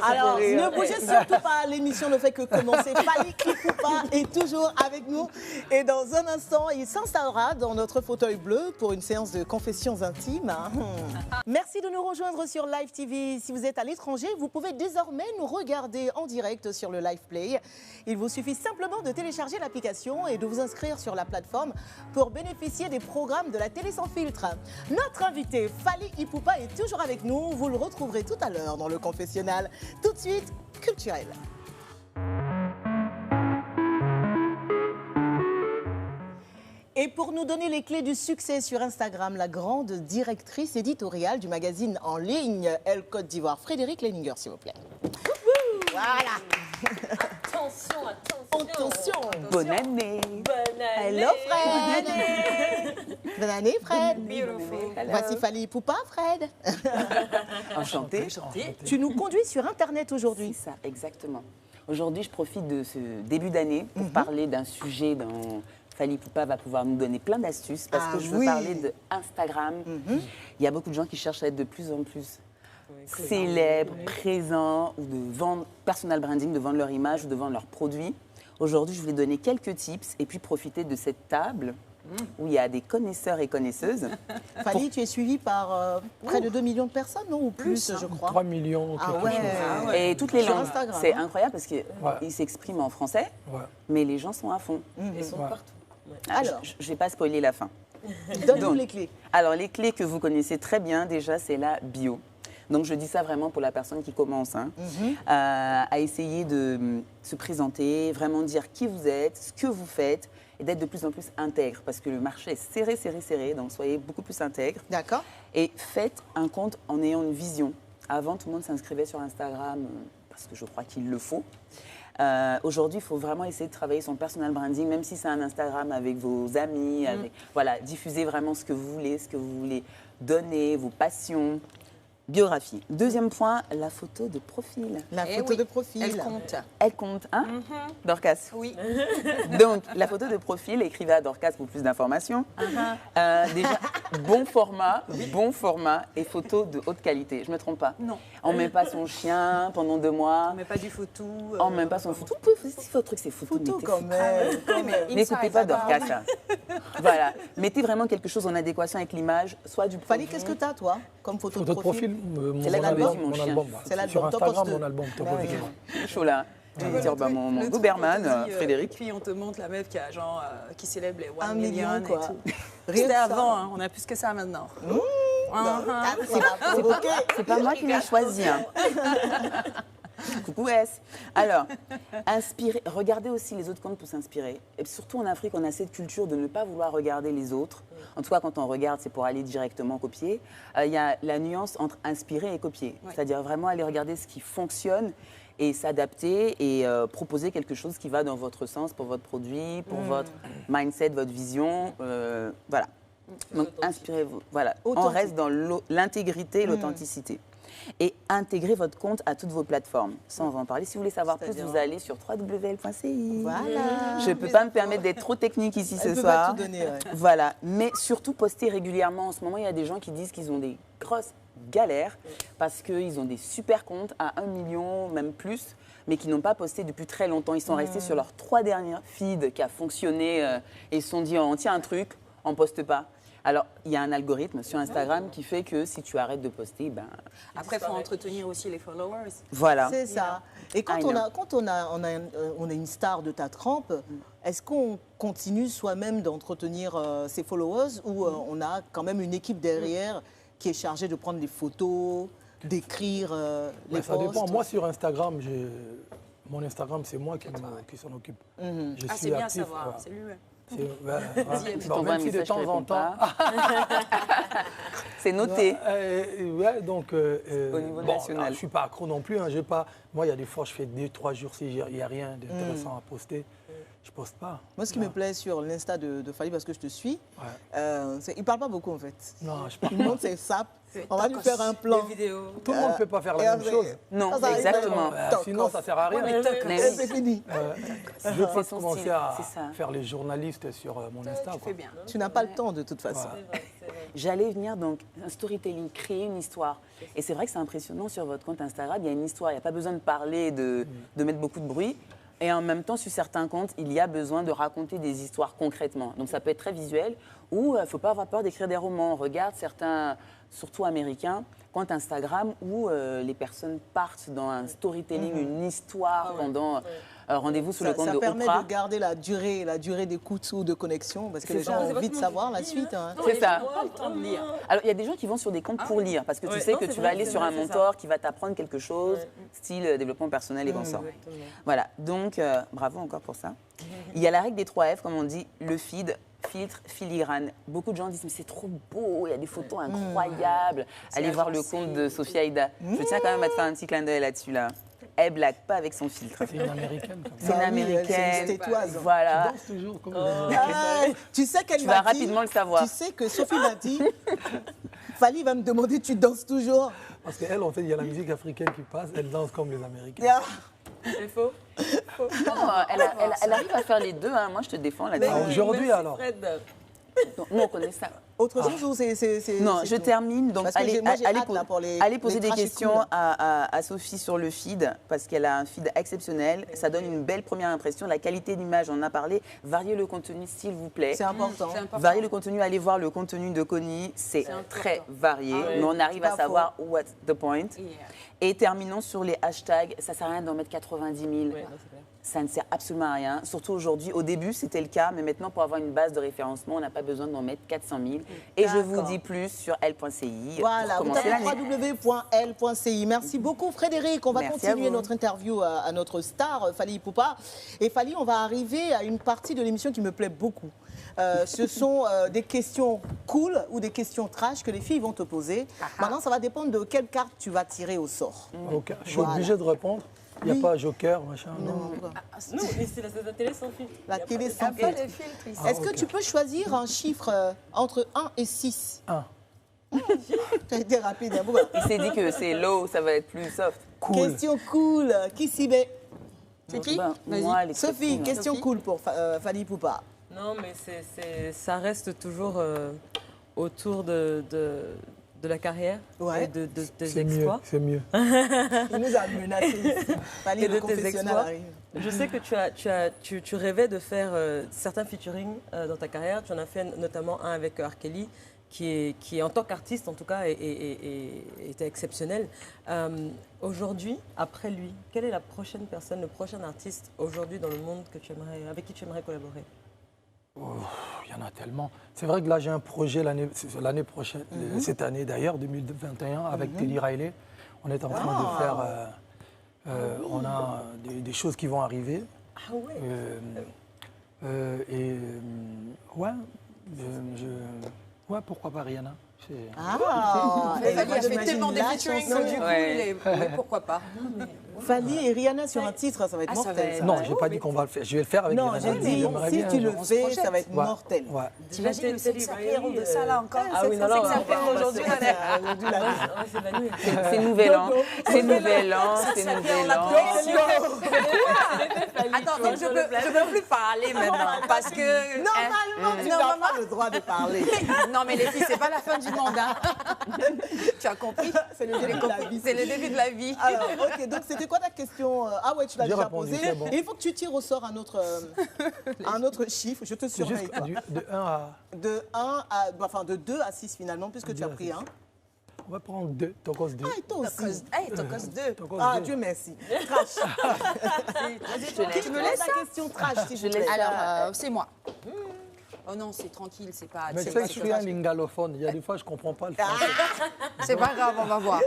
Alors, fait rire. ne bougez surtout pas, l'émission ne fait que commencer. Fally Ipupa est toujours avec nous. Et dans un instant, il s'installera dans notre fauteuil bleu pour une séance de confessions intimes. Merci de nous rejoindre sur Live TV. Si vous êtes à l'étranger, vous pouvez désormais nous regarder en direct sur le Live Play. Il vous suffit simplement de télécharger l'application et de vous inscrire sur la plateforme pour bénéficier des programmes de la télé sans filtre. Notre invité, Fally Ipupa, est toujours avec nous. Vous le retrouverez tout à l'heure dans le confessionnal. Tout de suite, culturel. Et pour nous donner les clés du succès sur Instagram, la grande directrice éditoriale du magazine en ligne Elle Côte d'Ivoire, Frédéric Leninger, s'il vous plaît. Voilà. Attention. Attention. Bonne année. Bonne année. Hello Fred. Bonne année, Fred. Beautiful. Voici Fally Poupa, Fred. Enchantée. Tu nous conduis sur Internet aujourd'hui. C'est ça, exactement. Aujourd'hui, je profite de ce début d'année pour parler d'un sujet dont Fally Poupa va pouvoir nous donner plein d'astuces parce que je veux parler de Instagram. Il y a beaucoup de gens qui cherchent à être de plus en plus célèbres, présents, ou de vendre personal branding, de vendre leur image ou de vendre leurs produits. Aujourd'hui, je voulais donner quelques tips et puis profiter de cette table où il y a des connaisseurs et connaisseuses. Fally, tu es suivie par près de 2 millions de personnes, non? Ou plus, je crois. 3 millions, quelque ouais. chose. Et toutes les Sur langues. Instagram, C'est hein. incroyable parce qu'ils s'expriment en français, Ouais. mais les gens sont à fond. Ils sont Ouais. partout. Ouais. Alors. Je ne vais pas spoiler la fin. Donne-nous Donc, les clés. Alors, les clés que vous connaissez très bien, déjà, c'est la bio. Donc, je dis ça vraiment pour la personne qui commence, à essayer de se présenter, vraiment dire qui vous êtes, ce que vous faites, et d'être de plus en plus intègre, parce que le marché est serré, serré, serré, donc soyez beaucoup plus intègre. D'accord. Et faites un compte en ayant une vision. Avant, tout le monde s'inscrivait sur Instagram, parce que je crois qu'il le faut. Aujourd'hui, il faut vraiment essayer de travailler son personal branding, même si c'est un Instagram avec vos amis. Voilà, diffusez vraiment ce que vous voulez donner, vos passions. Biographie. Deuxième point, la photo de profil. La Eh photo oui, de profil. Elle compte. Elle compte, hein Dorcas. Oui. Donc, la photo de profil, écrivez à Dorcas pour plus d'informations. Déjà, bon format et photo de haute qualité. Je ne me trompe pas. Non. On ne met pas son chien pendant 2 mois. On met pas du photo. On ne met pas son photo. Si votre truc, c'est photo, Photo mettez quand même. N'écoutez pas Dorcas. Hein. Voilà. Mettez vraiment quelque chose en adéquation avec l'image, soit du Fally, produit. qu'est-ce que tu as, toi, comme photo Photo de profil? C'est là que j'avais dit mon mon chien. album. C'est l'album, Sur Top Instagram, of the- mon album, Top of the Game. Je suis chaud là. Je vais dire mon Le truc, Doberman, on te dit, Frédéric. Puis on te montre la meuf qui a genre qui célèbre les 1 1 million million, et quoi. tout. Rien C'était que ça. avant, hein, on a plus que ça maintenant. Ah, c'est pas provoqué. C'est pas moi qui l'ai choisi. Hein. Coucou S. Alors, regardez aussi les autres comptes pour s'inspirer. Et surtout en Afrique, on a cette culture de ne pas vouloir regarder les autres. En tout cas, quand on regarde, c'est pour aller directement copier. Il y a la nuance entre inspirer et copier. Ouais. C'est-à-dire vraiment aller regarder ce qui fonctionne et s'adapter et proposer quelque chose qui va dans votre sens pour votre produit, pour votre mindset, votre vision. Voilà. Donc, inspirez-vous. Voilà. On Authentique. reste dans l'intégrité et l'authenticité. Et intégrez votre compte à toutes vos plateformes. Ça, on va en parler. Si vous voulez savoir plus, C'est-à-dire vous allez sur www.wl.ci. Voilà. Je ne peux pas me permettre d'être trop technique ici Elle ce peut pas soir. tout donner, ouais. Voilà. Mais surtout, postez régulièrement. En ce moment, il y a des gens qui disent qu'ils ont des grosses galères parce qu'ils ont des super comptes à 1 million, même plus, mais qui n'ont pas posté depuis très longtemps. Ils sont restés sur leurs 3 dernières feeds qui a fonctionné et ils se sont dit, on tient un truc, on ne poste pas. Alors, il y a un algorithme sur Instagram qui fait que si tu arrêtes de poster, ben Après, il faut entretenir aussi les followers. voilà. C'est ça. Et quand I on know. a, quand on a une star de ta trempe, est-ce qu'on continue soi-même d'entretenir ses followers ou on a quand même une équipe derrière qui est chargée de prendre des photos, d'écrire les Ouais, ça posts? dépend. Moi, sur Instagram, mon Instagram, c'est moi qui s'en occupe. Je Ah, suis c'est bien à actif, savoir. voilà. C'est lui. C'est- ouais, ouais. Tu Bon, t'envoies un même si de message, tu temps en réponds temps. pas. C'est noté. Ouais, donc, Au niveau national. Je ne suis pas accro non plus. Hein, j'ai pas, moi, il y a des fois, je fais 2-3 jours si il n'y a rien d'intéressant à poster. Je ne poste pas. Moi, ce qui me plaît sur l'Insta de Fally, parce que je te suis, Ouais. il ne parle pas beaucoup en fait. Non, je parle Il montre ses sapes. On va lui faire un plan. Tout le monde ne peut pas faire et la même après- chose. Non, Ça, ça arrive exactement. vraiment. Toc, Sinon, toc. ça ne sert à rien. Mais Et c'est fini. Je vais pas C'est son commencer style, à c'est ça. faire les journalistes sur mon Insta. Tu quoi. fais bien. Tu n'as pas le temps de toute façon. Voilà. J'allais venir donc un storytelling, créer une histoire. Et c'est vrai que c'est impressionnant sur votre compte Instagram, il y a une histoire, il n'y a pas besoin de parler, de mettre beaucoup de bruit. Et en même temps, sur certains comptes, il y a besoin de raconter des histoires concrètement. Donc ça peut être très visuel ou il ne faut pas avoir peur d'écrire des romans. On regarde certains, surtout américains, comptes Instagram où les personnes partent dans un storytelling, une histoire pendant rendez-vous sous le compte Ça de permet Oprah. de garder la durée d'écoute ou de connexion parce que C'est les ça. gens C'est ont envie de savoir la suite. Hein. C'est ça. Pas le temps de lire. Alors, il y a des gens qui vont sur des comptes pour lire, parce que tu Ouais. sais Non, que c'est tu vrai, vas aller c'est sur vrai, un c'est mentor qui va t'apprendre quelque chose, Ouais. style développement personnel et consort. Exactement. Voilà, donc bravo encore pour ça. Il y a la règle des 3 F, comme on dit, le feed, filtre, filigrane. Beaucoup de gens disent, mais c'est trop beau, il y a des photos incroyables. Allez voir le compte de Sophia Aida. Je tiens quand même à te faire un petit clin d'œil là-dessus. Là. Elle blague pas avec son filtre. C'est une américaine. Comme C'est ça. une Ah oui, elle, c'est une américaine. stétoise. Tu Voilà. danses toujours comme les Américains. Tu sais qu'elle Tu m'a vas dit- rapidement le savoir. Tu sais que Sophie m'a dit, Fally va me demander, tu danses toujours? Parce qu'elle, en fait, il y a la musique africaine qui passe, elle danse comme les Américains. Ah, C'est faux. Non, elle arrive à faire les deux. Hein. Moi, je te défends là-dessus. Ah, aujourd'hui, Merci, alors. Fred. Nous, on connaît ça. Autre chose ou c'est Non, c'est je tout? termine. Donc, Parce que allez, moi, j'ai allez hâte, là, pour les- allez poser les des trashs et questions cool. à Sophie sur le feed, parce qu'elle a un feed exceptionnel. Ça donne une belle première impression. La qualité d'image, on en a parlé. Variez le contenu, s'il vous plaît. C'est important. C'est important. Variez le contenu, allez voir le contenu de Connie. C'est très varié, mais on arrive C'est à pas savoir what's the point. Yeah. Et terminons sur les hashtags. Ça sert à rien d'en mettre 90 000. Ouais, non, c'est clair. Ça ne sert absolument à rien. Surtout aujourd'hui. Au début, c'était le cas, mais maintenant, pour avoir une base de référencement, on n'a pas besoin d'en mettre 400 000. Et je vous D'accord. dis plus sur l.ci Voilà, pour vous commencer tapez l'année. www.l.ci. Merci beaucoup Frédéric. On va Merci à continuer vous. notre interview à notre star, Fally Ipupa. Et Fally, on va arriver à une partie de l'émission qui me plaît beaucoup. Ce sont des questions cool ou des questions trash que les filles vont te poser. Maintenant, ça va dépendre de quelle carte tu vas tirer au sort. Ok, je suis Voilà. obligé de répondre. Il n'y a Oui. pas joker, machin. Non. Non, Non, mais c'est la télé sans fil. la télé sans Un peu filtre. le filtre ici. Est-ce que ok. tu peux choisir un chiffre entre 1 et 6? 1. Tu as été rapide. Hein, Bouba. Il s'est dit que c'est low, ça va être plus soft. Cool. Question cool. Qui s'y met? C'est qui? Ben, Vas-y. moi, elle est très Sophie, cool. question Sophie. cool pour Fally Ipupa. Non, mais ça reste toujours autour de la carrière Ouais. et des C'est mieux. exploits. C'est mieux. Il nous a menacé ici. Fally, Et le de tes confessionnal exploits. arrive. Je sais que tu rêvais de faire certains featuring dans ta carrière. Tu en as fait notamment un avec R. Kelly, qui est en tant qu'artiste en tout cas était exceptionnel. Aujourd'hui, après lui, quelle est la prochaine personne, le prochain artiste aujourd'hui dans le monde avec qui tu aimerais collaborer? Il y en a tellement. C'est vrai que là, j'ai un projet l'année prochaine, cette année d'ailleurs, 2021, avec Teddy Riley. On est en train de faire. On a des choses qui vont arriver. Ah ouais. Ouais, pourquoi pas Rihanna. Ah, Fally a fait j'imagine tellement des la featuring chanson. que du coup, Ouais. oui, pourquoi pas. Fally et Rihanna sur un titre, ça va être Ah, ça va mortel. être- ça. Non, j'ai pas dit qu'on va le faire. Je vais le faire avec Non, Rihanna. j'ai dit, J'aimerais si bien tu un le jour. fais, projette. ça va être Ouais. mortel. Ouais. T'imagines le sex Teddy appeal de ça là encore? Ah oui, non, non, sex appeal aujourd'hui, c'est là. la nuit. C'est nouvel an. C'est nouvel an. C'est Ça nouvel fait en an. Attends, donc je peux plus parler maintenant parce que Normalement, tu Non, n'as maman. pas le droit de parler. non mais les filles, c'est pas la fin du monde. Hein. Tu as compris? C'est le début de la vie. C'est le début de la vie. Alors, ok, donc c'était quoi ta question? Ah ouais, tu l'as J'ai déjà répondu, posée. c'est bon. Et il faut que tu tires au sort un autre chiffre. Je te C'est surveille. juste Quoi. de 1 à. De 2 à 6 finalement, puisque tu as 2 à pris 6. un. On va prendre 2. T'en causes 2. Ah, et toi aussi. Hey, t'en causes deux. Ah, Dieu merci. Trash. Je te laisse. Tu me laisses la question trash, s'il vous plaît. Alors, c'est moi. Oh non, c'est tranquille, c'est pas. Mais tu c'est sais pas- que je suis un lingalophone. Il y a des fois, je ne comprends pas le français. C'est pas grave, on va voir.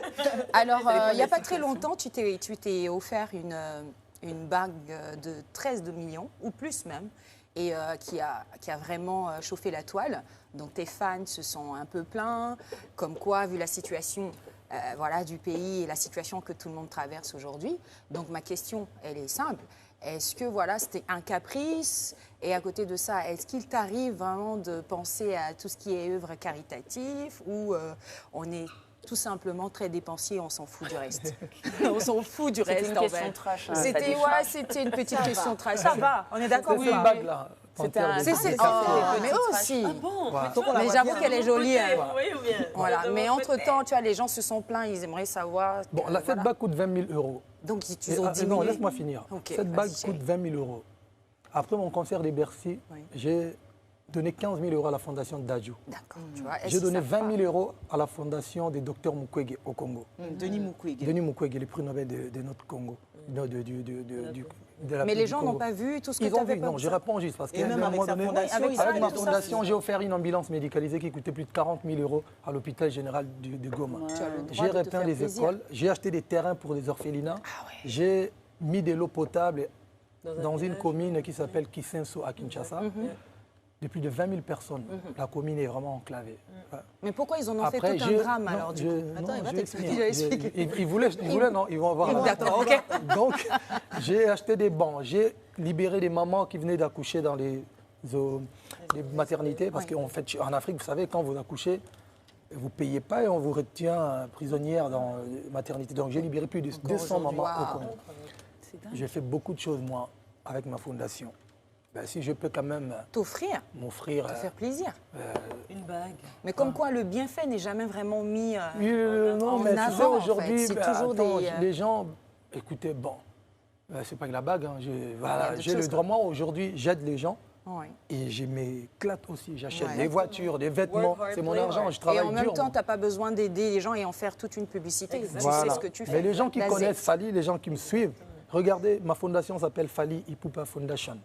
Alors, il n'y a pas très longtemps, tu t'es offert une bague de 13 millions, ou plus même, et qui a vraiment chauffé la toile. Donc, tes fans se sont un peu plaints, comme quoi, vu la situation voilà, du pays et la situation que tout le monde traverse aujourd'hui. Donc, ma question, elle est simple. Est-ce que voilà, c'était un caprice? Et à côté de ça, est-ce qu'il t'arrive vraiment de penser à tout ce qui est œuvre caritative ou on est tout simplement très dépensier, on s'en fout du reste? On s'en fout du C'était reste une en question fait. trash. Hein, C'était ça c'était une petite Ça question va. trash. Ça va, on est d'accord ou Cette pas? bague-là. C'était un- C'est Ah, oh, mais petite aussi. Ah bon? Ouais. Faut qu'on la Mais voit j'avoue bien. qu'elle est jolie. Hein. Vous voyez ou bien? Voilà. De Mais mon entre-temps, tu vois, les gens se sont plaints, ils aimeraient savoir. Bon, que, là, cette voilà. bague coûte 20 000 euros. Donc, ils Et, ont non, diminué. laisse-moi finir. Ok, Cette vas-y, bague chérie. coûte 20 000 euros. Après mon concert des Bercy, Oui. j'ai donné 15 000 euros à la fondation Dadju. D'accord. Tu vois, est-ce J'ai qu'ils donné savent 20 pas 000 euros à la fondation des docteurs Mukwege au Congo. Denis Mukwege. Denis Mukwege, le prix Nobel de notre Congo. Non, de la Mais du les gens Congo. n'ont pas vu tout ce que Ils tu ont avais vu, pas non, vu je ça. réponds juste parce Et qu'à même un avec moment sa donné, fondation, avec il sa a avec ma tout ça. fondation, j'ai offert une ambulance médicalisée qui coûtait plus de 40 000 euros à l'hôpital général de Goma. Tu as le droit J'ai de te repeint faire les plaisir. écoles, j'ai acheté des terrains pour les orphelinats, j'ai mis de l'eau potable dans une commune qui s'appelle Kisenso à Kinshasa. de plus de 20 000 personnes. La commune est vraiment enclavée. Ouais. Mais pourquoi ils en ont Après, fait tout un drame non, alors du coup Attends, il va je t'expliquer. vais expliquer. Ils voulaient, non, ils vont avoir. D'accord, ok. Donc, j'ai acheté des bancs, j'ai libéré des mamans qui venaient d'accoucher dans les maternités, parce qu'en fait, en Afrique, vous savez, quand vous accouchez, vous ne payez pas et on vous retient prisonnière dans les maternités. Donc, j'ai libéré plus de 200 mamans au Congo. J'ai fait beaucoup de choses, moi, avec ma fondation. Ben, si je peux quand même T'offrir, m'offrir... te faire plaisir. Une bague. Mais comme quoi, le bienfait n'est jamais vraiment mis non, en mais tu sais, avant, en fait. aujourd'hui, C'est ben, toujours attends, des... les gens, écoutez, bon, c'est pas que la bague, hein, d'autres j'ai le choses, droit. Moi, aujourd'hui, j'aide les gens Ouais. et je m'éclate aussi. J'achète Ouais. des voitures, des vêtements, Work hard, c'est mon play argent, hard. je Et travaille en même dur, temps, moi. tu n'as pas besoin d'aider les gens et en faire toute une publicité. Exactement. Tu sais ce que tu fais. Mais les gens qui Vas-y. connaissent Fally, les gens qui me suivent, regardez, ma fondation s'appelle Fally Ipupa Foundation.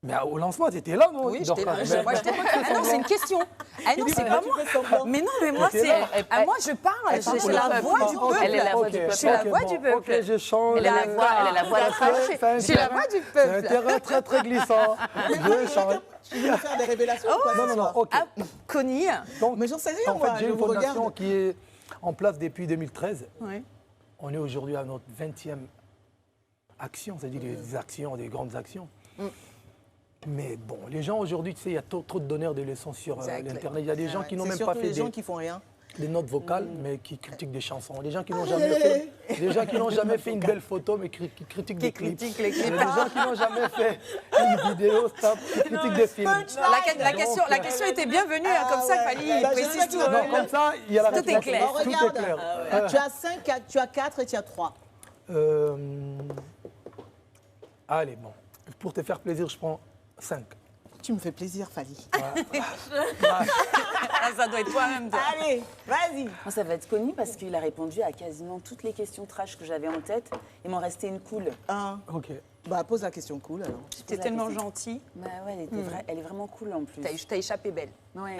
Mais au lancement, tu étais là, non? Oui, j'étais là. Dorcas? Moi, j'étais pas. Ah non, c'est une question. Ah non, c'est pas moi. Mais non, mais moi, T'étais c'est. là. Ah, moi, je parle. C'est la voix du peuple. Elle est la voix du Ok, peuple. Je suis la ok, voix bon, du peuple. Ok, je change. Elle est la voix, elle est la voix de C'est un Je suis la terrain- voix du C'est un peuple. terrain très, très glissant. Je change. Tu veux faire des révélations ou pas, Non, ce non, non, soir ok. Ah, Connie. Donc, Mais j'en sais rien, en moi, fait, j'ai je une vous fondation regarde. qui est en place depuis 2013. Oui. On est aujourd'hui à notre 20e action, c'est-à-dire des actions, des grandes actions. Mais bon, les gens aujourd'hui, tu sais, il y a trop de donneurs de leçons sur Exact. l'Internet. Il y a des gens qui n'ont C'est même surtout pas fait les gens qui font rien. des notes vocales, mais qui critiquent des chansons. Les gens qui n'ont jamais fait, les gens qui n'ont jamais fait une belle photo, mais qui critiquent des clips. critiquent les clips. Les gens qui n'ont jamais fait une vidéo, stop, qui critiquent des films. La question était bienvenue, hein, comme ça, il fallait Bah, préciser tout. je- Non, comme ça, il y a la Tout est réponse. clair. Oh, Tout est regarde. clair. Tu as 5, tu as 4 et tu as 3. Allez, bon. Pour te faire plaisir, je prends 5. Tu me fais plaisir, Fally. Ah, ça doit être toi-même. toi. Allez, vas-y. Moi, ça va être Connie parce qu'il a répondu à quasiment toutes les questions trash que j'avais en tête. Il m'en restait une cool. Ok. Bah, pose la question cool alors. T'es tellement gentil. Bah ouais, elle est vraiment cool en plus. T'as échappé belle. Ouais.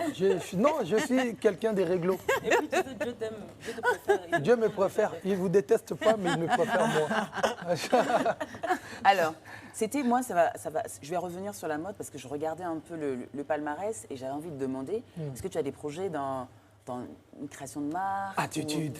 Non, je suis quelqu'un des réglos. Et puis tu sais, je t'aime, je te préfère. Dieu me préfère. Il ne vous déteste pas, mais il me préfère moi. Alors, c'était moi, je vais revenir sur la mode parce que je regardais un peu le palmarès et j'avais envie de demander, est-ce que tu as des projets dans une création de marque Attitude.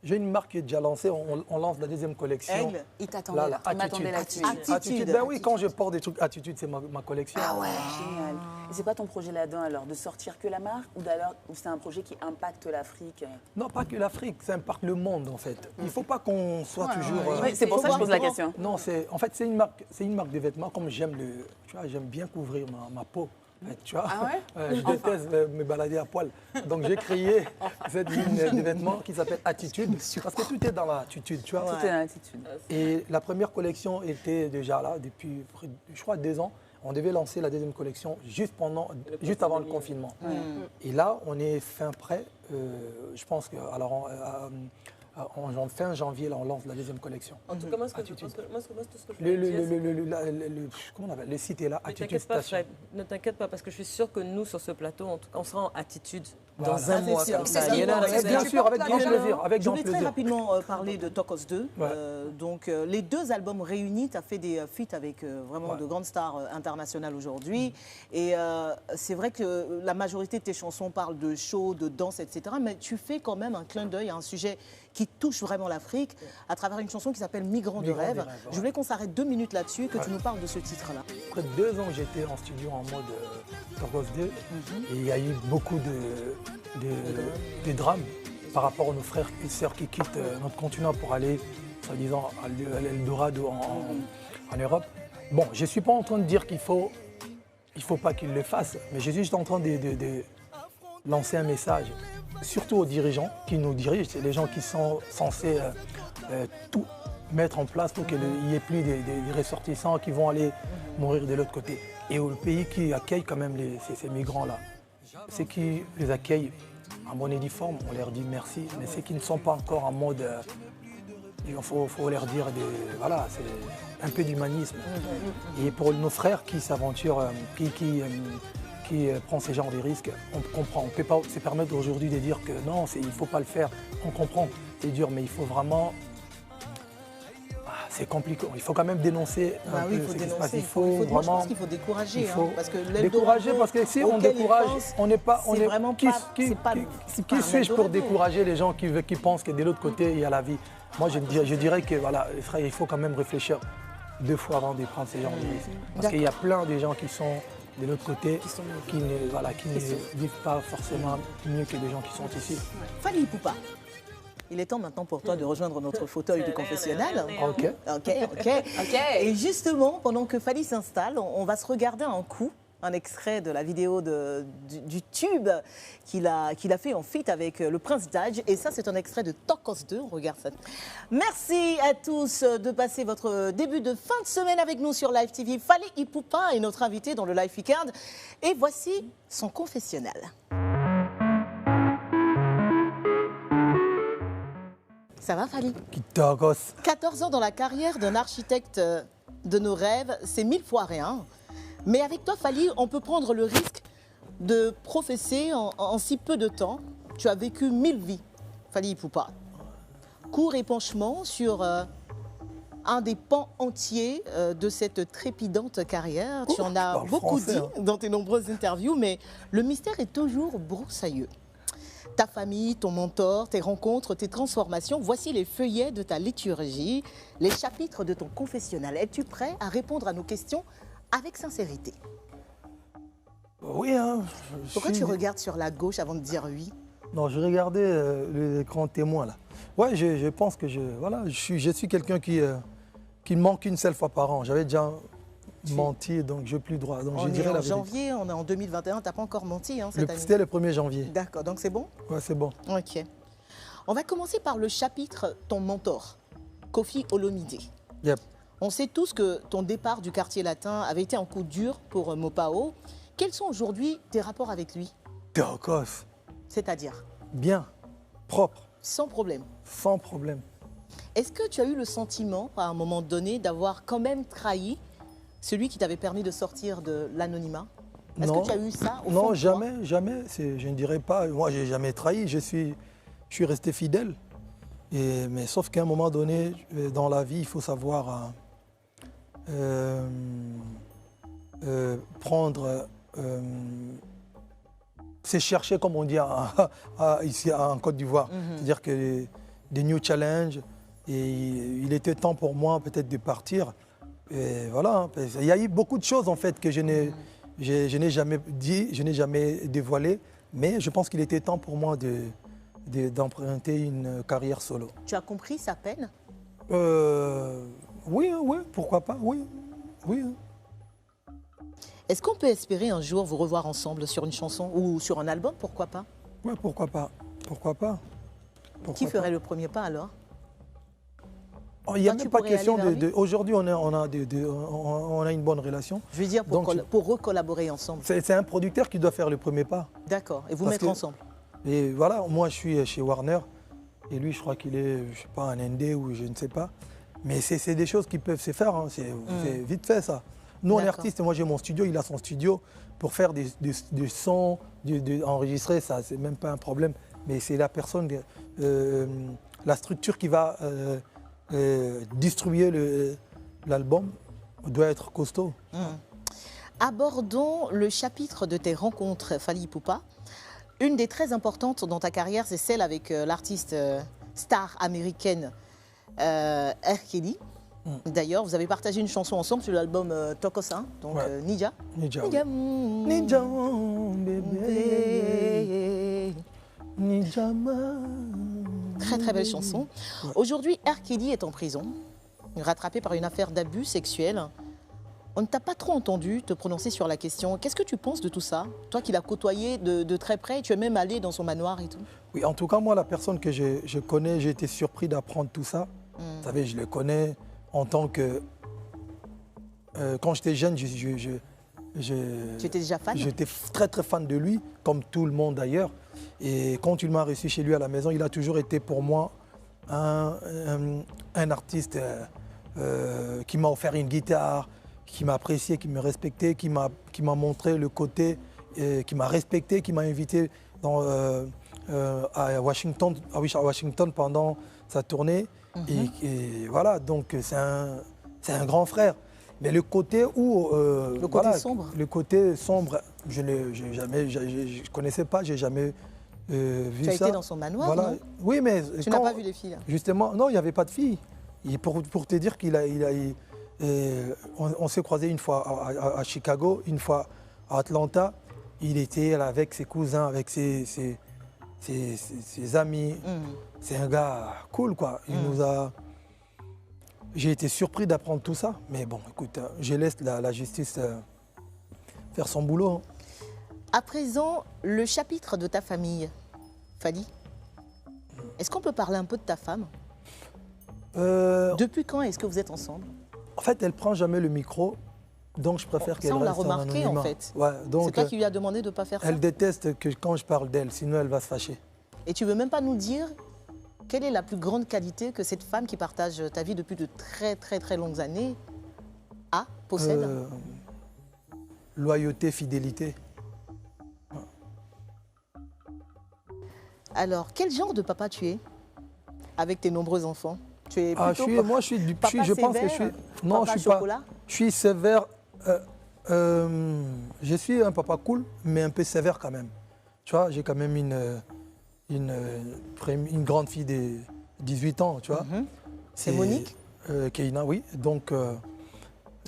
J'ai une marque qui est déjà lancée. On lance la deuxième collection. Aigle. Il t'attendait là. Il m'attendait là-dessus. Attitude. Ben oui, quand je porte des trucs Attitude, c'est ma collection. Ah ouais, génial. Et c'est quoi ton projet là-dedans alors? De sortir que la marque ou c'est un projet qui impacte l'Afrique? Non, pas que l'Afrique, ça impacte le monde en fait. Il ne faut pas qu'on soit toujours. Ouais, c'est pour ça que je pose la question. Non, c'est une marque de vêtements comme j'aime j'aime bien couvrir ma peau. Tu vois, je déteste me balader à poil. Donc j'ai créé cette ligne de vêtements qui s'appelle Attitude, parce que tout est dans l'attitude, tu vois. Tout est dans l'attitude. Et la première collection était déjà là depuis, je crois, 2 ans. On devait lancer la deuxième collection juste avant le confinement. Et là, on est fin prêt. Je pense que en fin janvier, là, on lance la deuxième collection. En tout cas, moi, ce que je Attitude. moi, ce que je peux dire, Comment on appelle? Le site est là, mais Attitude t'inquiète pas, Station. ne t'inquiète pas, parce que je suis sûre que nous, sur ce plateau, en tout cas, on sera en attitude Voilà. dans Ça, un mois. sûr. Comme C'est ça. sûr. Il y en a- Mais Bien sûr, avec grand déjà, plaisir. Avec Je grand voulais très plaisir. rapidement parler de Tokos 2. Ouais. Donc, les 2 albums réunis, tu as fait des feats avec vraiment Ouais. de grandes stars internationales aujourd'hui. Et c'est vrai que la majorité de tes chansons parlent de show, de danse, etc. Mais tu fais quand même un clin d'œil à un sujet qui touche vraiment l'Afrique à travers une chanson qui s'appelle Migrants de Migrants de rêve. rêve, ouais. Je voulais qu'on s'arrête 2 minutes là-dessus et que tu nous parles de ce titre-là. Après 2 ans, j'étais en studio en mode Tokos 2. Et il y a eu beaucoup de drames par rapport à nos frères et sœurs qui quittent notre continent pour aller, soi-disant, à l'Eldorado en Europe. Bon, je ne suis pas en train de dire qu'il faut pas qu'ils le fassent, mais je suis juste en train de lancer un message, surtout aux dirigeants qui nous dirigent, c'est les gens qui sont censés tout mettre en place pour qu'il n'y ait plus des ressortissants qui vont aller mourir de l'autre côté. Et au pays qui accueille quand même ces migrants-là, ceux qui les accueillent en monnaie difforme, on leur dit merci, mais ceux qui ne sont pas encore en mode, il faut leur dire, voilà, c'est un peu d'humanisme. Et pour nos frères qui s'aventurent, qui prend ces genres de risques, on comprend. On ne peut pas se permettre aujourd'hui de dire que non, il ne faut pas le faire. On comprend, c'est dur, mais il faut vraiment c'est compliqué. Il faut quand même dénoncer Bah un oui, peu il faut ce qui se dénoncer. passe. Il faut, moi, je vraiment pense qu'il faut décourager. il faut parce que décourager, parce que si on auquel ils décourage, pensent, on n'est pas... c'est vraiment qui, pas- qui- c'est pas- qui- c'est qui pas un suis-je pour Eldorado. décourager les gens qui pensent que de l'autre côté, il y a la vie? Moi, je dirais que, voilà, frère, il faut quand même réfléchir 2 fois avant de prendre ces genres de risques. Parce qu'il y a plein de gens qui sont de l'autre côté, qui ne vivent pas forcément mieux que des gens qui sont ici. Fally Ipupa, il est temps maintenant pour toi de rejoindre notre fauteuil du confessionnal. Ok. Ok. Et justement, pendant que Fally s'installe, on va se regarder un coup, un extrait de la vidéo du tube qu'il a fait en feat avec le Prince Daj. Et ça, c'est un extrait de Tokos 2. On regarde ça. Merci à tous de passer votre début de fin de semaine avec nous sur Live TV. Fally Ipupa est notre invité dans le Live Weekend. Et voici son confessionnal. Ça va, Fally? Tokos. 14 ans dans la carrière d'un architecte de nos rêves, c'est 1000 fois rien. Mais avec toi, Fally, on peut prendre le risque de professer en si peu de temps. Tu as vécu 1000 vies, Fally Ipupa. Court épanchement sur un des pans entiers de cette trépidante carrière. Tu en as parles beaucoup français, dit dans tes nombreuses interviews, mais le mystère est toujours broussailleux. Ta famille, ton mentor, tes rencontres, tes transformations, voici les feuillets de ta liturgie, les chapitres de ton confessionnal. Es-tu prêt à répondre à nos questions avec sincérité? Oui, hein. Pourquoi tu regardes sur la gauche avant de dire oui? Non, je regardais l'écran témoin là. Ouais, je pense que je suis quelqu'un qui manque une seule fois par an. J'avais déjà menti, donc je n'ai plus le droit. Donc je On dirais est la en vérité. janvier, on est en 2021, tu n'as pas encore menti cette année. C'était le 1er janvier. D'accord, donc c'est bon? Ouais, c'est bon. Ok. On va commencer par le chapitre Ton mentor, Koffi Olomide. Yep. On sait tous que ton départ du quartier latin avait été un coup dur pour Mopao. Quels sont aujourd'hui tes rapports avec lui? Tokos. C'est-à-dire, Bien, propre, sans problème. sans problème. Est-ce que tu as eu le sentiment, à un moment donné, d'avoir quand même trahi celui qui t'avait permis de sortir de l'anonymat? Est-ce Non. que tu as eu ça au fond Non, de toi? jamais, jamais. Je ne dirais pas. Moi, j'ai jamais trahi. Je suis resté fidèle. Mais sauf qu'à un moment donné, dans la vie, il faut savoir prendre. C'est chercher, comme on dit ici en Côte d'Ivoire. C'est-à-dire que des new challenges. Et il était temps pour moi peut-être de partir. Et voilà. Il y a eu beaucoup de choses en fait que je n'ai jamais dit, je n'ai jamais dévoilé. Mais je pense qu'il était temps pour moi d'emprunter une carrière solo. Tu as compris sa peine? Oui, pourquoi pas, oui. Est-ce qu'on peut espérer un jour vous revoir ensemble sur une chanson ou sur un album? Pourquoi pas? Oui, pourquoi pas. Qui ferait le premier pas alors? Il n'y a Toi, tu même pas pourrais question aller vers lui? Aujourd'hui, on a une bonne relation. Je veux dire pour recollaborer ensemble. C'est un producteur qui doit faire le premier pas. D'accord, et vous Parce mettre que- ensemble. Et voilà, moi je suis chez Warner et lui je crois qu'il est, je sais pas, un ND ou je ne sais pas. Mais c'est des choses qui peuvent se faire, hein. C'est vite fait ça. Nous on est D'accord. artistes, moi j'ai mon studio, il a son studio pour faire des sons, enregistrer, ça c'est même pas un problème. Mais c'est la personne, la structure qui va distribuer l'album doit être costaud. Abordons le chapitre de tes rencontres, Fally Ipupa. Une des très importantes dans ta carrière, c'est celle avec l'artiste star américaine R. Kelly. D'ailleurs, vous avez partagé une chanson ensemble sur l'album Tokosa, donc Ouais. Ninja. Ninja. Ninja, Ninja, bébé. Ninja, Très très belle chanson. Aujourd'hui, R. Kelly est en prison, rattrapé par une affaire d'abus sexuels. On ne t'a pas trop entendu te prononcer sur la question. Qu'est-ce que tu penses de tout ça? Toi qui l'as côtoyé de très près, tu es même allé dans son manoir et tout. Oui, en tout cas, moi, la personne que je connais, j'ai été surpris d'apprendre tout ça. Vous savez, je le connais en tant que... quand j'étais jeune, Tu étais déjà fan? j'étais très très fan de lui, comme tout le monde d'ailleurs. Et quand il m'a reçu chez lui à la maison, il a toujours été pour moi un artiste qui m'a offert une guitare, qui m'a apprécié, qui me respectait, qui m'a montré le côté, qui m'a respecté, qui m'a invité à Washington pendant sa tournée. Et voilà, donc c'est un grand frère. Mais le côté où... Le côté sombre. Le côté sombre, je ne connaissais pas, j'ai jamais vu ça. Tu as été dans son manoir, non? Oui, mais... Tu n'as pas vu les filles là? Justement, non, il n'y avait pas de filles. Et pour te dire on s'est croisés une fois à Chicago, une fois à Atlanta. Il était là avec ses cousins, avec ses amis. C'est un gars cool, quoi. Il nous a... J'ai été surpris d'apprendre tout ça. Mais bon, écoute, je laisse la justice faire son boulot. Hein. À présent, le chapitre de ta famille. Fadi, est-ce qu'on peut parler un peu de ta femme? Depuis quand est-ce que vous êtes ensemble? En fait, elle ne prend jamais le micro. Donc, je préfère qu'elle reste en anonymat. Ça, on l'a remarqué, en fait. Ouais, c'est toi qui lui as demandé de ne pas faire ça? Elle déteste que quand je parle d'elle, sinon elle va se fâcher. Et tu ne veux même pas nous dire quelle est la plus grande qualité que cette femme qui partage ta vie depuis de très, très, très longues années possède? Loyauté, fidélité. Alors, quel genre de papa tu es avec tes nombreux enfants? Tu es plutôt je suis sévère. Je suis un papa cool, mais un peu sévère quand même. Tu vois, j'ai quand même une grande fille de 18 ans, tu vois. C'est Monique? Keina, oui. Donc,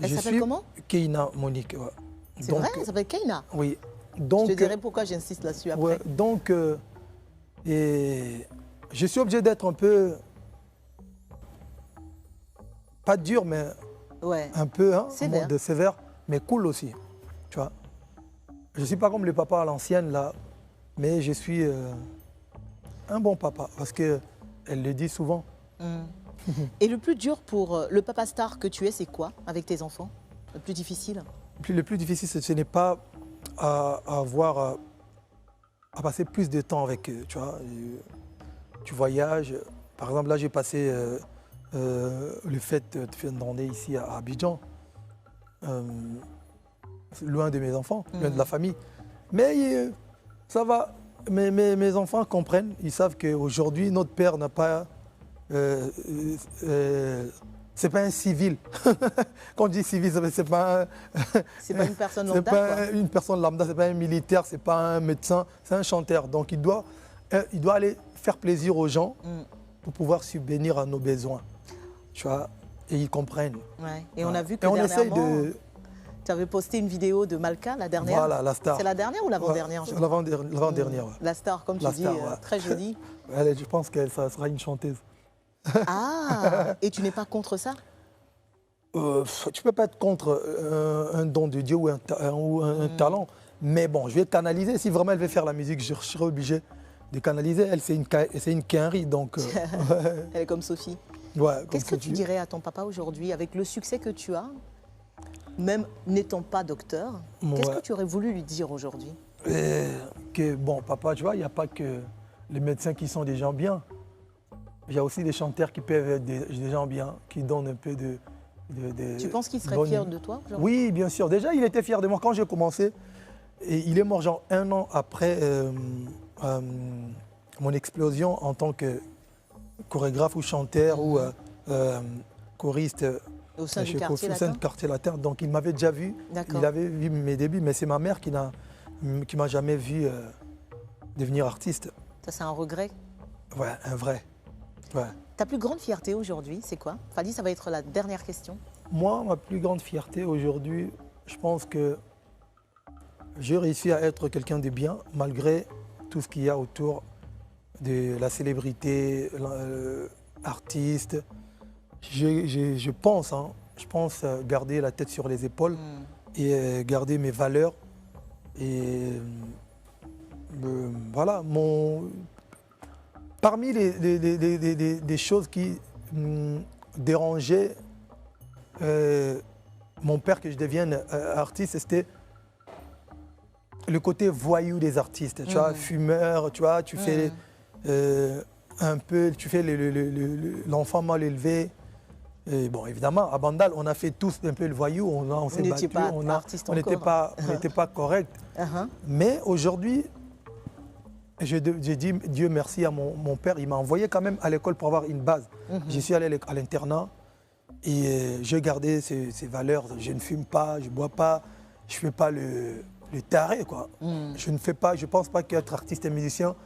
elle s'appelle comment? Keina Monique. Ouais. C'est vrai, elle s'appelle Keina? Oui. Donc, je te dirai pourquoi j'insiste là-dessus après. Ouais, donc, je suis obligé d'être un peu, pas dur, mais un peu sévère, mais cool aussi. Tu vois. Je ne suis pas comme le papa à l'ancienne, là, mais je suis un bon papa, parce qu'elle le dit souvent. Et le plus dur pour le papa star que tu es, c'est quoi avec tes enfants? Le plus difficile? Le plus difficile, ce n'est pas à passer plus de temps avec eux, tu vois. Tu voyages. Par exemple, là, j'ai passé le fait de faire une journée ici à Abidjan, loin de mes enfants, loin de la famille. Mais ça va. Mes enfants comprennent. Ils savent qu'aujourd'hui, notre père n'a pas... c'est pas un civil. Quand on dit civil, c'est pas c'est pas une personne lambda. C'est pas une personne lambda, c'est pas un militaire, c'est pas un médecin, c'est un chanteur. Donc il doit aller faire plaisir aux gens pour pouvoir subvenir à nos besoins. Tu vois, et ils comprennent. Ouais. Et on a vu que dernièrement, tu avais posté une vidéo de Malka, la dernière. Voilà, la star. C'est la dernière ou l'avant-dernière? L'avant-dernière. Ouais. La star, comme tu dis, très jolie. Je pense qu'elle sera une chanteuse. Ah, et tu n'es pas contre ça? Tu ne peux pas être contre un don de Dieu ou un talent. Mais bon, je vais canaliser. Si vraiment elle veut faire la musique, je serai obligé de canaliser. Elle, c'est une quinrie, donc... Elle est comme Sophie. Ouais, qu'est-ce que tu dirais à ton papa aujourd'hui, avec le succès que tu as, même n'étant pas docteur? Qu'est-ce que tu aurais voulu lui dire aujourd'hui? Bon, papa, tu vois, il n'y a pas que les médecins qui sont des gens bien. Il y a aussi des chanteurs qui peuvent être des gens bien, qui donnent un peu de tu penses qu'il serait fier de toi? Oui, bien sûr. Déjà, il était fier de moi quand j'ai commencé. Et il est mort genre 1 an après mon explosion en tant que chorégraphe ou chanteur ou choriste au sein du quartier latin. Donc il m'avait déjà vu, il avait vu mes débuts, mais c'est ma mère qui m'a jamais vu devenir artiste. Ça, c'est un regret? Ouais, un vrai. Ouais. Ta plus grande fierté aujourd'hui, c'est quoi? Fadi, ça va être la dernière question. Moi, ma plus grande fierté aujourd'hui, je pense que j'ai réussi à être quelqu'un de bien, malgré tout ce qu'il y a autour de la célébrité, l'artiste. Je pense garder la tête sur les épaules et garder mes valeurs. Et voilà, parmi les choses qui dérangeaient mon père que je devienne artiste, c'était le côté voyou des artistes. Tu vois, fumeur, tu vois, tu fais un peu, tu fais l'enfant mal élevé. Et bon, évidemment, à Bandal, on a fait tous un peu le voyou, on s'est battu, on n'était pas correct. Mais aujourd'hui, Et j'ai dit Dieu merci à mon père. Il m'a envoyé quand même à l'école pour avoir une base. Je suis allé à l'internat et j'ai gardé ces valeurs. Je ne fume pas, je ne bois pas, je ne fais pas le taré, quoi. Je ne pense pas qu'être artiste et musicien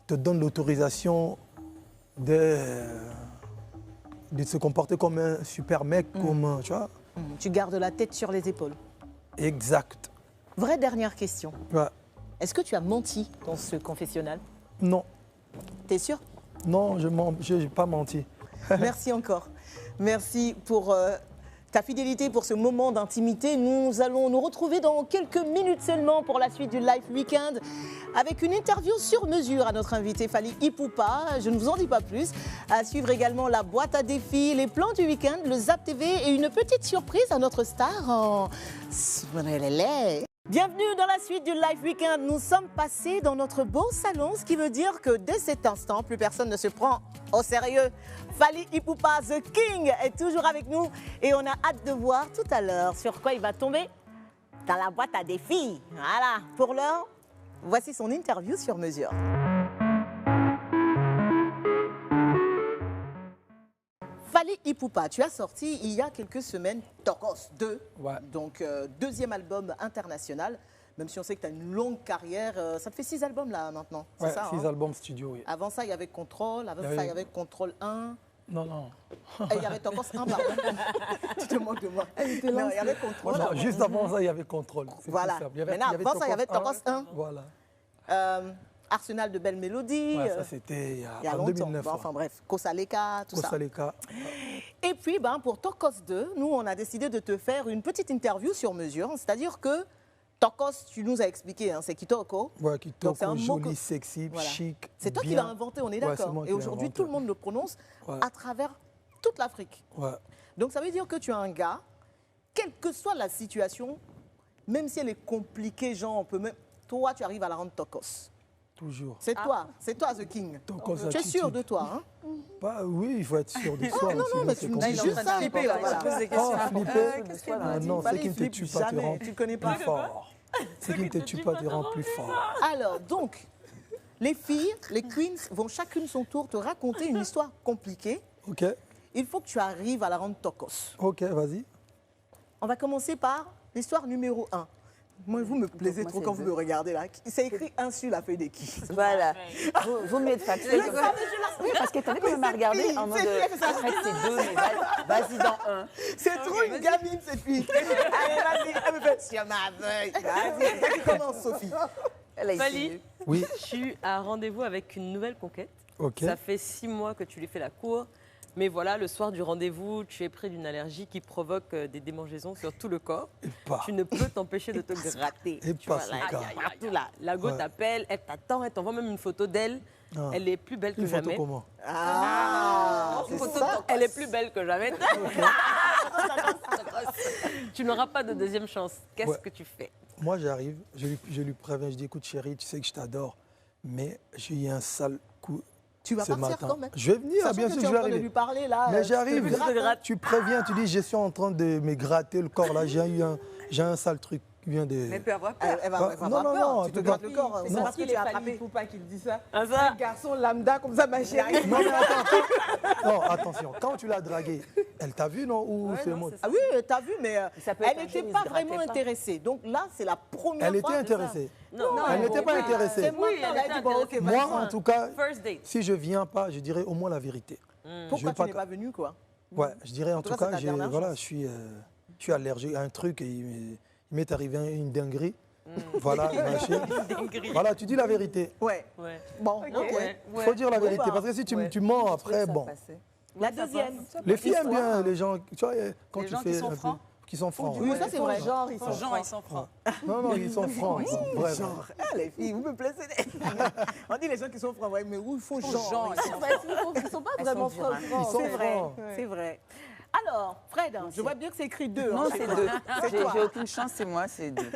te donne l'autorisation de se comporter comme un super mec, comme, tu vois. Tu gardes la tête sur les épaules. Exact. Vraie dernière question. Ouais. Est-ce que tu as menti dans ce confessionnal? Non, T'es sûr? non, je n'ai pas menti. Merci encore. Merci pour ta fidélité, pour ce moment d'intimité. Nous allons nous retrouver dans quelques minutes seulement pour la suite du Live Weekend avec une interview sur mesure à notre invité Fally Ipupa. Je ne vous en dis pas plus. À suivre également la boîte à défis, les plans du week-end, le Zap TV et une petite surprise à notre star en... Bienvenue dans la suite du Live Weekend. Nous sommes passés dans notre beau salon, ce qui veut dire que dès cet instant, plus personne ne se prend au sérieux. Fally Ipupa, The King, est toujours avec nous et on a hâte de voir tout à l'heure sur quoi il va tomber dans la boîte à défis. Voilà, pour l'heure, voici son interview sur mesure. Fally Ipupa, tu as sorti il y a quelques semaines Tokos 2, Ouais. donc deuxième album international. Même si on sait que tu as une longue carrière, ça te fait 6 albums là maintenant, c'est Ouais, ça 6 hein? albums studio, oui. Avant ça, il y avait Contrôle, avant ça, il y avait Contrôle 1, Non, non. et il y avait Tokos 1, pardon. Tu te moques de moi. Non, il y avait Contrôle. Non, avant. juste avant ça, il y avait Contrôle. C'est Voilà. tout simple. Il y avait- Maintenant, il y avait avant ça, il y avait Tokos Tokos 1. Voilà. Arsenal de belles mélodies, Ouais, ça, c'était il y a en longtemps. 2009. Bon, enfin bref, Kosaleka, tout ça. Kosaleka. Et puis, pour Tokos 2, nous, on a décidé de te faire une petite interview sur mesure. C'est-à-dire que Tokos, tu nous as expliqué, hein, c'est Kitoko. Ouais, qui Donc, c'est un toque, mot joli, que- sexy, Voilà. chic. C'est toi qui bien. l'as inventé, on est Ouais, c'est d'accord. moi qui Et l'ai aujourd'hui, inventé. tout le monde le prononce Ouais. à travers toute l'Afrique. Ouais. Donc, ça veut dire que tu es un gars, quelle que soit la situation, même si elle est compliquée, genre, on peut même... Toi, tu arrives à la rendre Tokos. Toujours. C'est toi, The King. Tokos Tu es sûr attitude. de toi, hein? Bah, oui, il faut être sûr de soi. non, sinon mais c'est tu me dis compliqué. juste ça. flipper, là, Voilà. il pose des Oh, questions. flipper. Qu'est-ce qu'elle Ah a dit? non, Fallait c'est qui ne te flipper tue pas te jamais, rend tu connais pas. plus fort. C'est qui ne te tue pas te rend plus fort. Alors, donc, les filles, les queens, vont chacune son tour te raconter une histoire compliquée. Ok, Il faut que tu arrives à la rendre Tokos. ok, vas-y. On va commencer par l'histoire numéro 1. Moi, vous me plaisez moi, trop c'est quand vous deux. me regardez là. C'est écrit 1 sur la feuille des qui. Voilà. Vaut mieux être factuel comme ça. Oui, parce que t'as vu comment elle m'a regardé fille, en mode. c'est fille, c'est ça. Arrête, c'est deux, mais vas-y dans un. C'est trop une gamine, cette fille. Allez, vas-y, elle me fait sur ma feuille. Vas-y, c'est toi qui commence, Sophie. Elle a Fally, essayé. Oui, je suis à rendez-vous avec une nouvelle conquête. ok. Ça fait 6 mois que tu lui fais la cour. Mais voilà, le soir du rendez-vous, tu es pris d'une allergie qui provoque des démangeaisons sur tout le corps. pas. Tu ne peux t'empêcher de te gratter. Et Tu pas vois, ce là, gars. partout là. La go Ouais. t'appelle, elle t'attend, elle t'envoie même une photo d'elle. Ah. Elle est plus belle que Une photo jamais. comment? Ah, c'est ça. Elle est plus belle que jamais. Tu n'auras pas de deuxième chance. Qu'est-ce Ouais. que tu fais? Moi, j'arrive, je lui préviens, je dis écoute, chérie, tu sais que je t'adore, mais j'ai eu un sale coup Tu vas ce partir matin. quand même. Je vais venir, Sachant bien que sûr, tu es je en vais train de lui arriver. parler là. Mais j'arrive, tu te grattes. tu préviens, tu dis je suis en train de me gratter le corps là, j'ai un sale truc qui vient de. Elle peut avoir Elle, peur. elle va, Ah, elle va non, avoir non, peur. non, Tu te elle peut grattes pas. le corps. C'est C'est parce parce que qu'il tu est as Fally attrapé. Ipupa qui dit ça. Ah, ça Un garçon lambda comme ça, ma chérie. Non, mais attends. Non, attention, quand tu l'as draguée, elle t'a vu, non? Ou c'est moi? Ah oui, t'as vu, mais Ça peut elle être un n'était jeune, il pas se grattait vraiment pas. intéressée. Donc là, c'est la première Elle était fois. intéressée. Non, Elle n'était pas intéressée. C'est moi Oui, qui elle ai était dit, bon, ok, intéressée. Moi, vas-y. en tout cas, First date. si je viens pas, je dirais au moins la vérité. Je Pourquoi vais tu n'es pas venu, quoi? Ouais, je dirais en tout tout cas, c'est cas, ta dernière voilà, chance. je suis allergique à un truc et il m'est arrivé une dinguerie. Voilà, ma chérie. Voilà, tu dis la vérité. Ouais. Ouais. Bon, ok. Ouais. Il faut dire la vérité, bah, parce que si tu, ouais. tu mens après, bon. La deuxième. Les filles aiment bien les gens, tu vois, quand Les tu gens fais qui sont un peu- francs. qui sont francs. Oui, ouais. ça c'est vrai. Genre, ils sont Jean, ils sont francs. Non, non, ils sont francs. Bref. Genre, ah, les filles, vous me plaisez. On dit les gens qui sont francs, ouais, mais où il faut Genre, genre. ils sont Ils sont pas vraiment dures, francs. hein. Ils sont C'est vrai, francs. c'est vrai. Alors, Fred, je vois bien que c'est écrit 2. Non, c'est deux. C'est toi. J'ai aucune chance, c'est moi, c'est deux.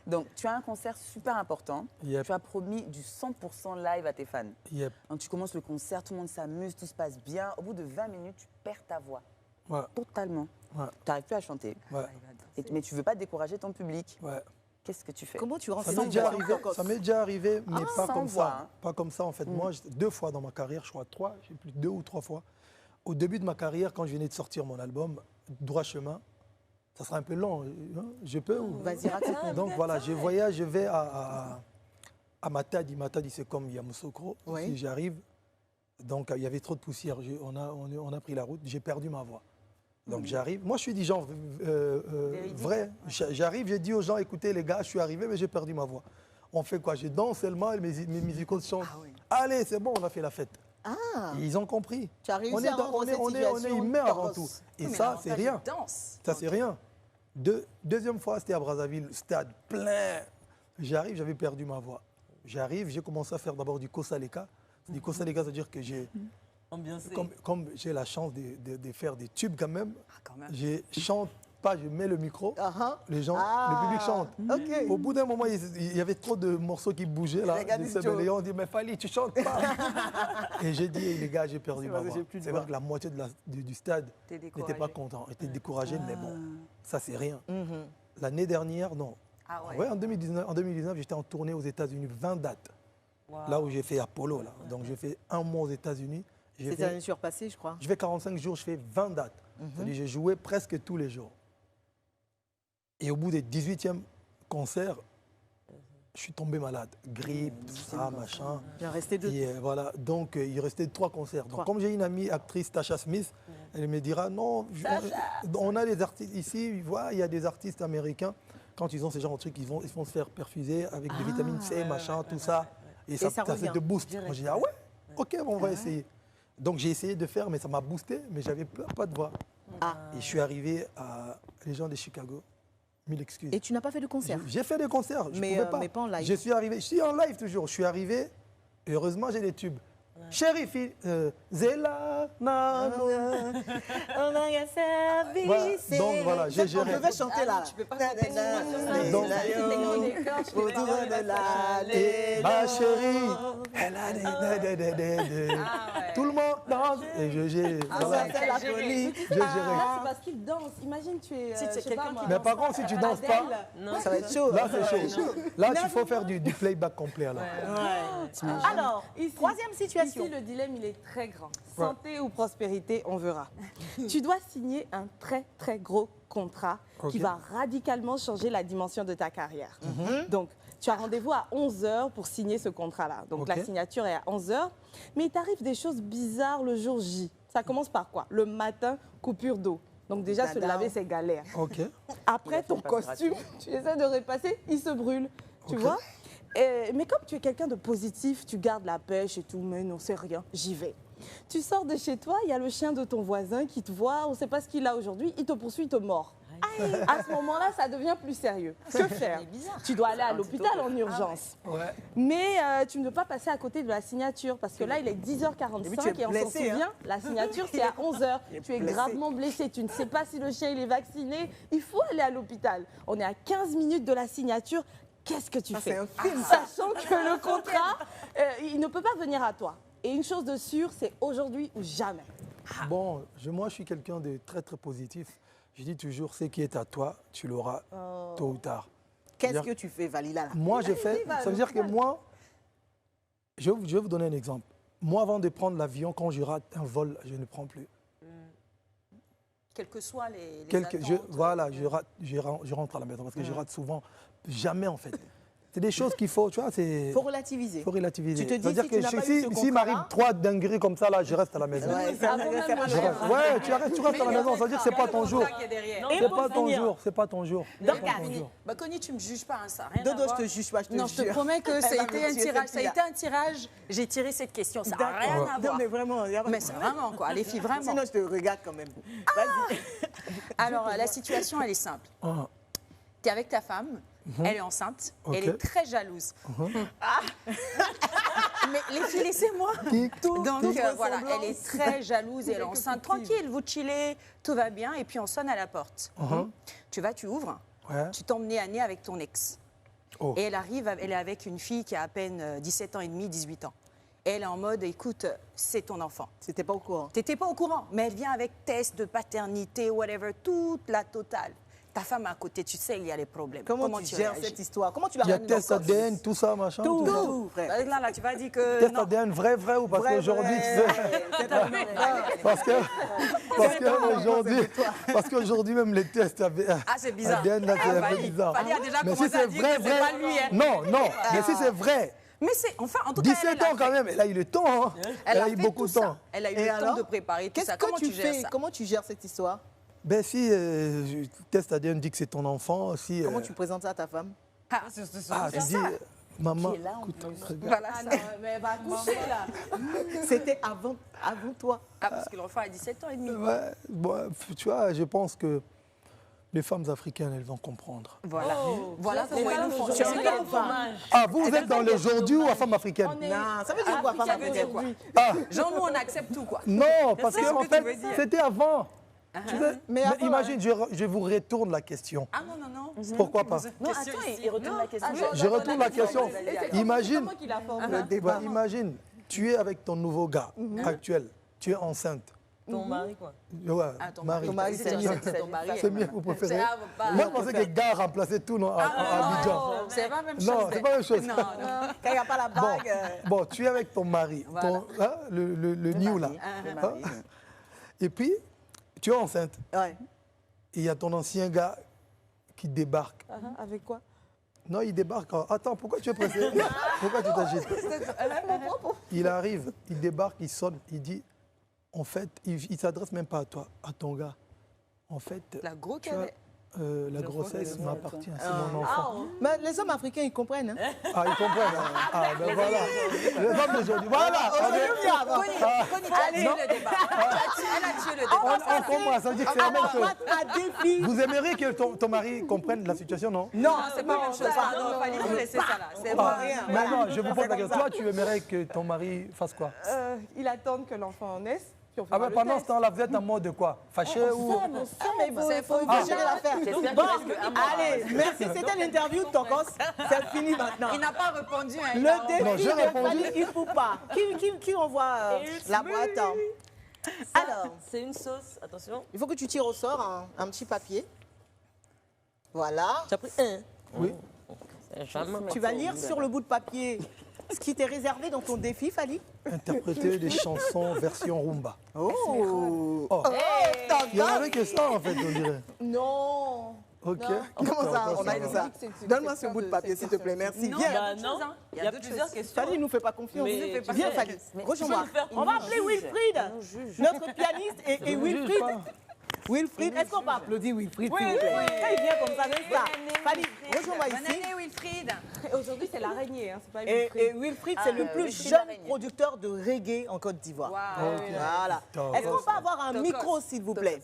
Donc, tu as un concert super important. Yep. Tu as promis du 100% live à tes fans. Yep. Donc, tu commences le concert, tout le monde s'amuse, tout se passe bien. Au bout de 20 minutes, tu perds ta voix. Ouais, Totalement. Ouais. Tu n'arrives plus à chanter. ouais, Mais tu ne veux pas décourager ton public. ouais. qu'est-ce que tu fais? Comment tu rends Ça ces m'est déjà voix arrivé, précoces? ça m'est déjà arrivé, mais pas sans comme voix, ça. hein. Pas comme ça, en fait. Moi, 2 fois dans ma carrière, je crois 3, je sais plus, 2 ou 3 fois. Au début de ma carrière, quand je venais de sortir mon album, Droit Chemin, ça sera un peu long, hein, je peux ou... Vas-y, raconte. Donc voilà, je voyage, je vais à Matadi. Matadi, c'est comme Yamoussoukro. Oui. Si j'arrive, donc il y avait trop de poussière. On a pris la route, j'ai perdu ma voix. Donc j'arrive. Moi, je suis du genre vrai. J'arrive, j'ai dit aux gens, écoutez les gars, je suis arrivé, mais j'ai perdu ma voix. On fait quoi? Je danse seulement et mes musicaux chantent. Ah oui. Allez, c'est bon, on a fait la fête. Ah, Et ils ont compris. tu as réussi On est, à rendre on est, cette on est, on est situation humain avant tendance. tout. Et Oui, mais ça, c'est l'avantage, rien. il danse. Ça, c'est rien. Deuxième fois, c'était à Brazzaville, stade plein. J'arrive, j'avais perdu ma voix. J'arrive, j'ai commencé à faire d'abord du Kosaleka. Du Kosaleka, c'est-à-dire que j'ai, Ambiancé. comme j'ai la chance de faire des tubes quand même, Ah, quand même. je chante pas, je mets le micro, Ah, les gens, ah. le public chante. Ok. Au bout d'un moment, il y avait trop de morceaux qui bougeaient là. Regarde, Des Joe. Sébéléons, on dit, mais Fali, tu chantes pas. Et j'ai dit, les gars, j'ai perdu C'est ma parce que voix. j'ai plus de C'est voix. vrai que la moitié du stade T'es n'était découragé. pas content, était découragé, mais bon, ça c'est rien. Mhm. L'année dernière, non. Ah ouais. Ouais, en 2019, j'étais en tournée aux États-Unis, 20 dates. Là où j'ai fait Apollo, là. Donc j'ai fait un mois aux États-Unis. J'ai C'est fait- l'année surpassée, je crois. Je fais 45 jours, je fais 20 dates. C'est-à-dire j'ai joué presque tous les jours. Et au bout des 18e concerts, je suis tombé malade. Grippe, ça, machin. Il en restait 2. Et voilà, donc il restait 3 concerts. Donc 3. comme j'ai une amie actrice, Tasha Smith, elle me dira, non, on a des artistes ici, voilà, il y a des artistes américains, quand ils ont ce genre de trucs, ils vont se faire perfuser avec des vitamines C, machin, tout ça. Et ça ça revient. te booste. Moi j'ai dit, ah ouais, ok, on va essayer. Donc j'ai essayé de faire, mais ça m'a boosté, mais j'avais pas de voix. Ah. Et je suis arrivé à les gens de Chicago. Mille excuses. Et tu n'as pas fait de concert? J'ai fait des concerts, je Mais, pouvais pas. mais pas en live. Je suis en live toujours. Je suis arrivé, et heureusement j'ai des tubes. Chérie, Zéla, Nano. On a un service. Voilà, donc voilà, j'ai On géré. devait chanter là. Tu peux pas chanter Donc- Et ma chérie, elle a tout le monde danse. Et voilà, ça, c'est la folie. j'ai géré. Là, c'est parce qu'il danse. Imagine, tu es. Si tu es je sais quelqu'un pas, qui moi, Mais par contre, si tu danses pas, Ça va être chaud. là c'est chaud. Là, il faut faire du playback complet. Alors. Alors, Ici- troisième situation. Ici, le dilemme, il est très grand. Santé ou prospérité, on verra. Tu dois signer un très, très gros contrat qui Ok. va radicalement changer la dimension de ta carrière. Donc, tu as rendez-vous à 11h pour signer ce contrat-là. Donc, Ok. la signature est à 11h. Mais il t'arrive des choses bizarres le jour J. Ça commence par quoi? Le matin, coupure d'eau. Donc, déjà, se Dada. laver, c'est galère. Ok. Après, ton pas costume, tu essaies de repasser, il se brûle. Tu Ok. vois? Mais comme tu es quelqu'un de positif, tu gardes la pêche et tout, mais non, c'est rien, j'y vais. Tu sors de chez toi, il y a le chien de ton voisin qui te voit, on ne sait pas ce qu'il a aujourd'hui, il te poursuit, il te mord. À ce moment-là, ça devient plus sérieux. Que faire? Tu dois aller à l'hôpital en urgence. Ouais. Mais tu ne peux pas passer à côté de la signature parce que là, il est 10h45 Et puis, tu es et on s'en blessé, souvient, la signature, c'est à 11h. Tu es blessé. gravement blessé, tu ne sais pas si le chien il est vacciné. Il faut aller à l'hôpital. On est à 15 minutes de la signature. Qu'est-ce que tu Ça, fais? c'est un film, ça. Sachant que le contrat, il ne peut pas venir à toi. Et une chose de sûre, c'est aujourd'hui ou jamais. Bon, moi, je suis quelqu'un de très, très positif. Je dis toujours, ce qui est à toi, tu l'auras tôt ou tard. Qu'est-ce C'est-à-dire- que tu fais, Valila là? Moi, j'ai fait. Ça veut dire que moi, je vais vous donner un exemple. Moi, avant de prendre l'avion, quand je rate un vol, je ne prends plus. Quelles que soient les Voilà, je rentre à la maison parce que je rate souvent. Jamais, en fait. C'est des choses qu'il faut, tu vois, c'est. Il faut relativiser. faut relativiser. Tu te dis, C'est-à-dire si que tu n'as pas eu ce s'il m'arrive contrat-là- 3 dingueries comme ça, là, je reste à la maison. Ouais, ça, c'est pas Je reste. Ouais, tu restes à la maison, ça veut dire que c'est pas ton jour. Et C'est pour pas ton finir, jour, c'est pas ton jour. Dorcas. C'est pas ton jour. Bah, Connie, tu me juges pas, hein, ça n'a rien à Dodo, voir. je te juge pas, je te Non, jure. je te promets que ça a Elle été va un me tuer, tirage. cette Ça a été un tirage. J'ai tiré cette question. Ça n'a rien à Non, voir. mais vraiment, il y a pas de Mais c'est problème. vraiment quoi, les filles, vraiment. Sinon, je te regarde quand même. Vas-y. Alors, la situation, elle est simple. Ah, Tu es avec ta femme, elle est enceinte, Ok. elle est très jalouse. Ah. Mais les filles, laissez-moi. Donc voilà, elle est très jalouse et elle est enceinte. Tranquille, vous chillez, tout va bien, et puis on sonne à la porte. Tu vas, tu ouvres, ouais. tu tombes nez à nez avec ton ex. Oh. Et elle arrive, elle est avec une fille qui a à peine 17 ans et demi, 18 ans. Et elle est en mode, écoute, c'est ton enfant. C'était pas au courant. T'étais pas au courant, mais elle vient avec test de paternité, whatever, toute la totale. ta femme à côté, tu sais, il y a des problèmes. Comment tu gères réagis? cette histoire? Comment tu la Il y a ramènes dans test le corps? ADN, tout ça, machin. tout ça. Tout, frère. Là, tu vas dire que. Test non. ADN vrai ou parce Vrai, qu'aujourd'hui, tu vrai. sais. C'est un vrai. Parce qu'aujourd'hui même les tests Ah, c'est bizarre. ADN là c'est un peu Fally. bizarre. Fally a déjà Mais si commencé à c'est dire vrai, que c'est pas lui, hein. Non, mais si c'est vrai, Mais c'est, enfin, en tout cas, 17 ans quand même, elle a eu le temps. Hein. Elle a eu fait beaucoup tout de ça. temps. Elle a eu Et le alors, temps de préparer tout Qu'est-ce ça. que Comment tu tu gères fais? ça? Comment tu gères cette histoire? Ben si le test ADN dit que c'est ton enfant, si Comment tu présentes ça à ta femme? tu dis maman, Qui est là, en écoute, plus. regarde. Voilà. Ah non, mais elle va coucher là. C'était avant toi. Ah, parce que l'enfant a 17 ans et demi. Ouais, bon, tu vois, je pense que les femmes africaines, elles vont comprendre. Voilà. Voilà Ça, comment c'est ils nous pas font. le C'est jour. un Quel enfant. dommage. Ah, vous êtes dans le aujourd'hui ou à femme africaine? On est- Non, ça veut dire quoi, femme Ça veut dire quoi? Ah, Genre, nous, on accepte tout, quoi. non, parce C'est que ce en que tu veux fait, dire. c'était avant. Tu sais, Mais mais avant, imagine, je vous retourne la question. Ah non, non, non. Pourquoi pas? Non, attends, il retourne la question. Je retourne la question. Imagine, Comment qu'il a formé le débat. imagine, tu es avec ton nouveau gars actuel, tu es enceinte. Ton mari, quoi. Ouais, Ah, ton Marie. mari, c'est mieux. c'est ton mari. C'est mieux, vous préférez. C'est- ah, bah, Moi, je pensais que les gars remplaçaient tout non, à Abidjan. C'est pas la même chose. Non, c'est pas la même chose. Non, non. Quand il n'y a pas la Bon, bague. bon, tu es avec ton mari, Voilà. le new là. Hein? Et puis, tu es enceinte. Ouais. Et il y a ton ancien gars qui débarque. Avec quoi? Non, il débarque. Attends, pourquoi tu es pressé? Pourquoi tu t'agites? Il arrive, il débarque, il sonne, il dit, en fait, il ne s'adresse même pas à toi, à ton gars. En fait, La grosse tu vois, la grossesse m'appartient, c'est mon Ah, enfant. mais les hommes africains, ils comprennent. Hein? Ah, ils comprennent. Hein. Ah, ben voilà. Les hommes d'aujourd'hui, voilà. Connie, tu as tué le débat. Elle a tué le débat. On comprend, ça veut dire que c'est la même chose. À défi. Vous aimeriez que ton mari comprenne la situation, non? Non, C'est pas la même chose. Pardon, il fallait vous laisser ça là. C'est bon. Ah, mais non, je vous pose la question. Toi, tu aimerais que ton mari fasse quoi? Il attend que l'enfant naisse. Puis on Ah fera ben le pendant test. ce temps-là, vous êtes en mode de quoi? Fâché ou... Ah, mais il faut gérer l'affaire. J'espère Bon, qu'il reste que un mois. allez, merci. C'était l'interview de Tokos. C'est fini maintenant. Il n'a pas répondu. Hein, il a- Le défi Non, j'ai de répondu. Fally Ipupa. Qui envoie la boîte? Alors, C'est une sauce, attention. il faut que tu tires au sort un petit papier. Voilà. Tu as pris un. Oui. C'est jamais. Tu vas lire sur le bout de papier ce qui t'est réservé dans ton défi, Fally. Interpréter des chansons version rumba. Oh, Oh, il y en avait que ça en fait, on dirait. non. Ok. Comment ça, on a ça. que ça? C'est une Donne-moi ce section bout de de papier, s'il te plaît, merci. Non, Viens. Bah non, il y a d'autres plusieurs choses. questions. Fally nous fait pas confiance. Mais tu Viens, sais- Fally, rejoins-moi. nous faire On va appeler Wilfried, notre pianiste, et Je vous juge Wilfried. pas. Wilfried, est-ce qu'on peut applaudir Wilfried, s'il vous plaît? Quand il vient comme ça, n'est-ce pas? Fally, rejoins-moi Bonne ici. année, Wilfried. Aujourd'hui, c'est l'araignée, hein, c'est pas Et Wilfried. Wilfried, c'est le plus Wilfried jeune l'araignée. producteur de reggae en Côte d'Ivoire. Waouh. Voilà. Tokos. Est-ce qu'on peut avoir un Tokos. micro, s'il vous plaît?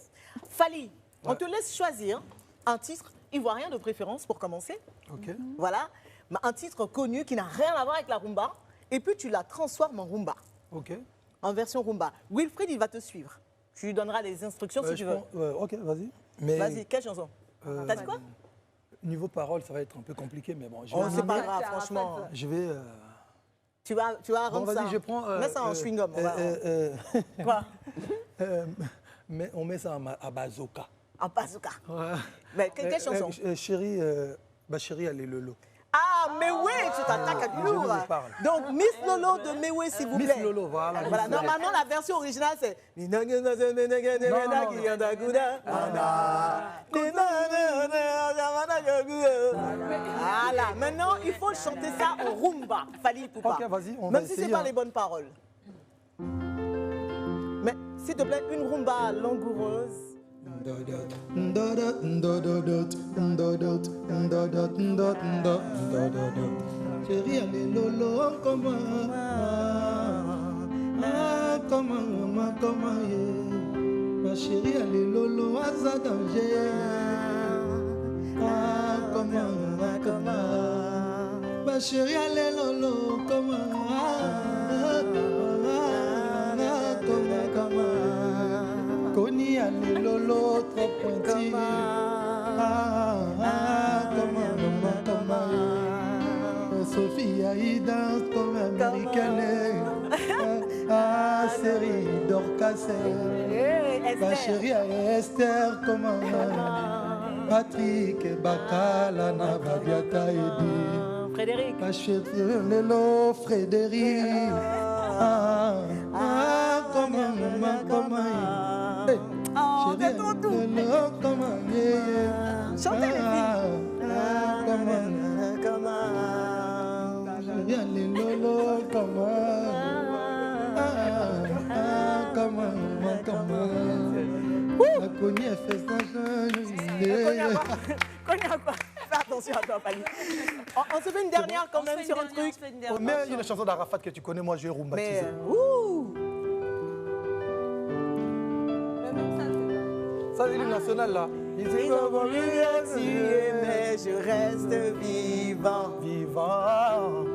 Fally, on te laisse choisir un titre ivoirien de préférence pour commencer. Ok. Voilà. Mais un titre connu qui n'a rien à voir avec la rumba. Et puis tu la transformes en rumba, Ok. en version rumba. Wilfried, il va te suivre. Tu lui donneras les instructions si tu je veux. prends- ok, vas-y. Mais Vas-y, quelle chanson? T'as dit quoi? niveau parole, ça va être un peu compliqué, mais bon, je Oh, vais. c'est pas Ouais, grave, ça franchement. rappelle Je vais Tu vas bon, rendre ça. vas-y, je prends. Mets ça en chewing-gum. on va- Quoi? mais on met ça à bazooka. En bazooka. Ouais. Mais quelle chanson? Chérie, chérie, elle est Lolo. Ah, Mewe, tu t'attaques à du je lourd. vous parle. Donc, Miss Lolo de Mewe, s'il vous Miss plaît. Lolo, voilà. Voilà, Miss Lolo. normalement, la version originale, c'est. Voilà, maintenant, il faut chanter ça en rumba. Fally Ipupa. Ok, vas-y, on va Même si c'est essayer, pas hein. les bonnes paroles. Mais, s'il te plaît, une rumba langoureuse. Chérie, elle est Lolo, comment? Ah, comment, yeah. Ma chérie, elle est Lolo, à sa danger. Ah, comment. Ma chérie, elle est Lolo, comment? Comment. Connie, elle est Lolo, trop pointille. Comment. Sophie, elle danse comme américaine. Ah, série Dorcas. Ma chérie, elle est Esther, comment? Patrick Bakala na Badiata Edi. Frédéric. Lelo Frédéric. Comment. Oh, c'est ton tout. Chantez les filles. Fais attention à toi, Pali. On se fait une dernière quand même sur un truc. Mais il y a une chanson d'Arafat que tu connais, moi je vais rumbatiser. Mais, ouh. Ça, c'est l'hymne national là. Ils ont voulu tuer, mais je reste vivant. Vivant.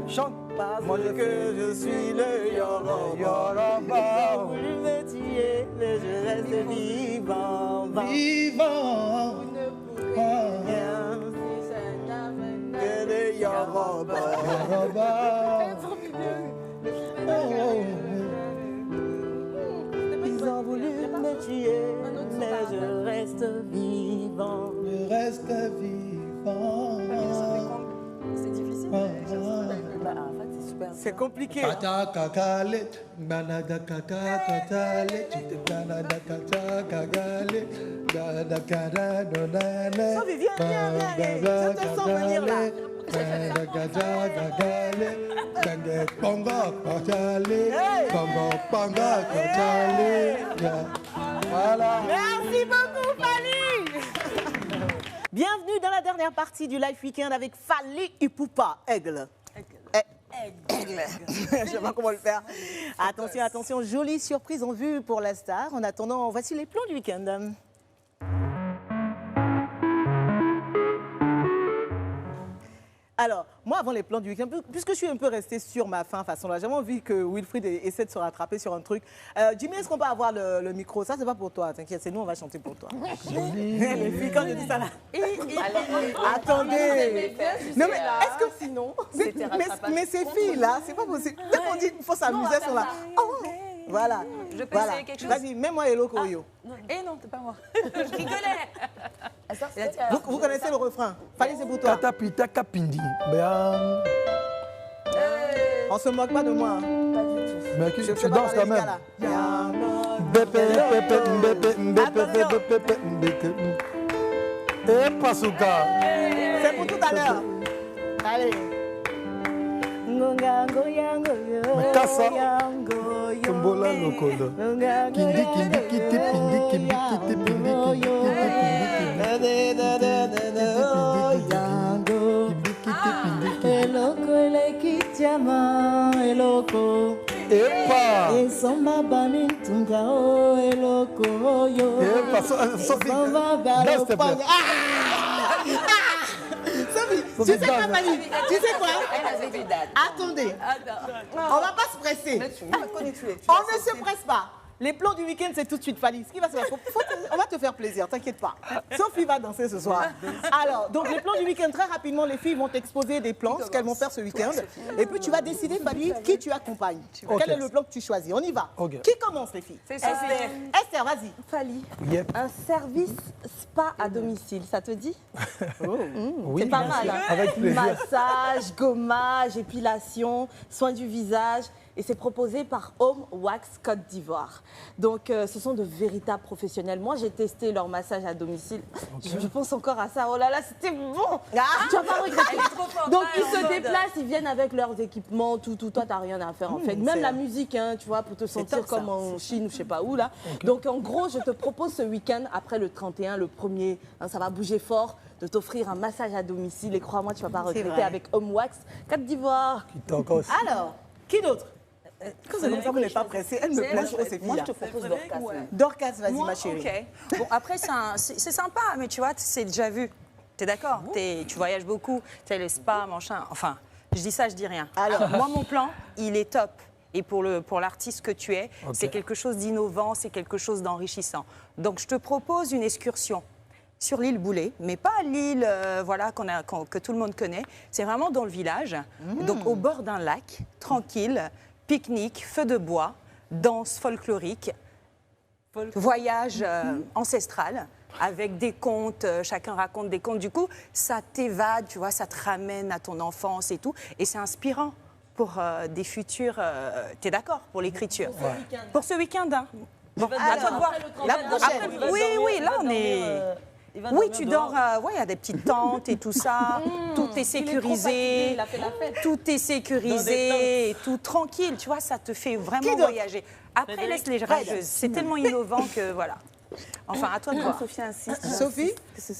Chante. Parce que je suis le Yoruba. Ils ont voulu me tuer, mais je reste vivant. Vivant. Rien que le Yoruba. Ils ont voulu me tuer, mais je reste vivant. Je reste vivant. C'est difficile. C'est compliqué. Kata kakale, banada kaka katale, banada kata kakale, banada kara donale. Sophie, viens. Je te sens venir là. Banada kata kakale, banada ponga katale, ponga katale. Voilà. Merci beaucoup, Fally. Bienvenue dans la dernière partie du Live Weekend avec Fally Ipupa, Aigle. Aigle. Je ne sais pas comment le faire. Attention, jolie surprise en vue pour la star. En attendant, voici les plans du week-end. Alors, moi, avant les plans du week-end, puisque je suis un peu restée sur ma fin façon là, j'ai vraiment envie que Wilfried essaie de se rattraper sur un truc. Jimmy, est-ce qu'on peut avoir le micro? Ça, c'est pas pour toi, t'inquiète, c'est nous, on va chanter pour toi. Les filles, quand je dis ça là. Attendez. Non, mais est-ce que sinon. Mais ces filles-là, c'est pas possible. Dès qu'on dit qu'il faut s'amuser sur la. Oh, voilà. Je peux essayer quelque chose. Vas-y, mets-moi Hello Koyo. Eh non, c'est pas moi. Je rigolais. Vous connaissez le refrain. Fallait, c'est pour toi. Katapita kapindi. On se moque pas de moi. Mais Je tu sais pas danses parler quand même. ce gars-là. Et Pasuka. C'est pour tout à l'heure. Allez. Kasa. Tombola lokolo. Kindi kindi kiti pindi kindi kiti pindi kindi Tu sais quoi, Mali? Tu sais quoi? Attendez. On va pas se presser. On ne se presse pas. Les plans du week-end, c'est tout de suite, Fally. Ce qui va se passer, on va te faire plaisir, t'inquiète pas. Sophie va danser ce soir. Alors, donc les plans du week-end, très rapidement, les filles vont t'exposer des plans, ce qu'elles vont faire ce week-end. Et puis tu vas décider, Fally, qui tu accompagnes. Quel est le plan que tu choisis? On y va. Ok. Qui commence, les filles? C'est Sophie. Esther, vas-y. Fally, Yep. un service spa à domicile, ça te dit? Oui, C'est pas bien mal. sûr. Hein? Avec plaisir. Massage, gommage, épilation, soins du visage. Et c'est proposé par Home Wax Côte d'Ivoire. Donc, ce sont de véritables professionnels. Moi, j'ai testé leur massage à domicile. Je pense encore à ça. Oh là là, c'était bon. Tu vas pas regretter. Donc, ils se déplacent, ils viennent avec leurs équipements, tout. Toi, t'as rien à faire en fait. Même la musique, hein, tu vois, pour te sentir top, ça. comme en Chine ou je sais pas où là. Donc, en gros, je te propose ce week-end, après le 31, le 1er, hein, ça va bouger fort, de t'offrir un massage à domicile. Et crois-moi, tu vas pas regretter vrai. avec Home Wax Côte d'Ivoire. Alors, qui d'autre? Quand c'est comme ça, vous n'êtes pas pressée. Elle me plaît trop, ces Moi, je filles-là. te propose Dorcas. même. Dorcas, vas-y, Moi, ma chérie. ok. Bon, après, c'est sympa, mais tu vois, c'est déjà vu. T'es d'accord? Tu voyages beaucoup, tu sais, le spa, machin. Enfin, je dis ça, je dis rien. Alors. Moi, mon plan, il est top. Et pour l'artiste que tu es, Ok. c'est quelque chose d'innovant, c'est quelque chose d'enrichissant. Donc, je te propose une excursion sur l'île Boulet, mais pas l'île voilà, que tout le monde connaît. C'est vraiment dans le village, donc au bord d'un lac, tranquille, pique-nique, feu de bois, danse folklorique, voyage ancestral. avec des contes, chacun raconte des contes. Du coup, ça t'évade, tu vois, ça te ramène à ton enfance et tout. Et c'est inspirant pour des futurs... tu es d'accord pour l'écriture? Pour ce week-end, hein. Bon, à toi de voir. Oui, là, on est... Oui, tu dors, il y a des petites tentes et tout ça, tout est sécurisé, il a fait la fête. tout est sécurisé, et tout tranquille, tu vois, ça te fait vraiment voyager. Après, laisse les rageuses, c'est tellement innovant que voilà. Enfin, à toi de voir. Sophie insiste. Sophie,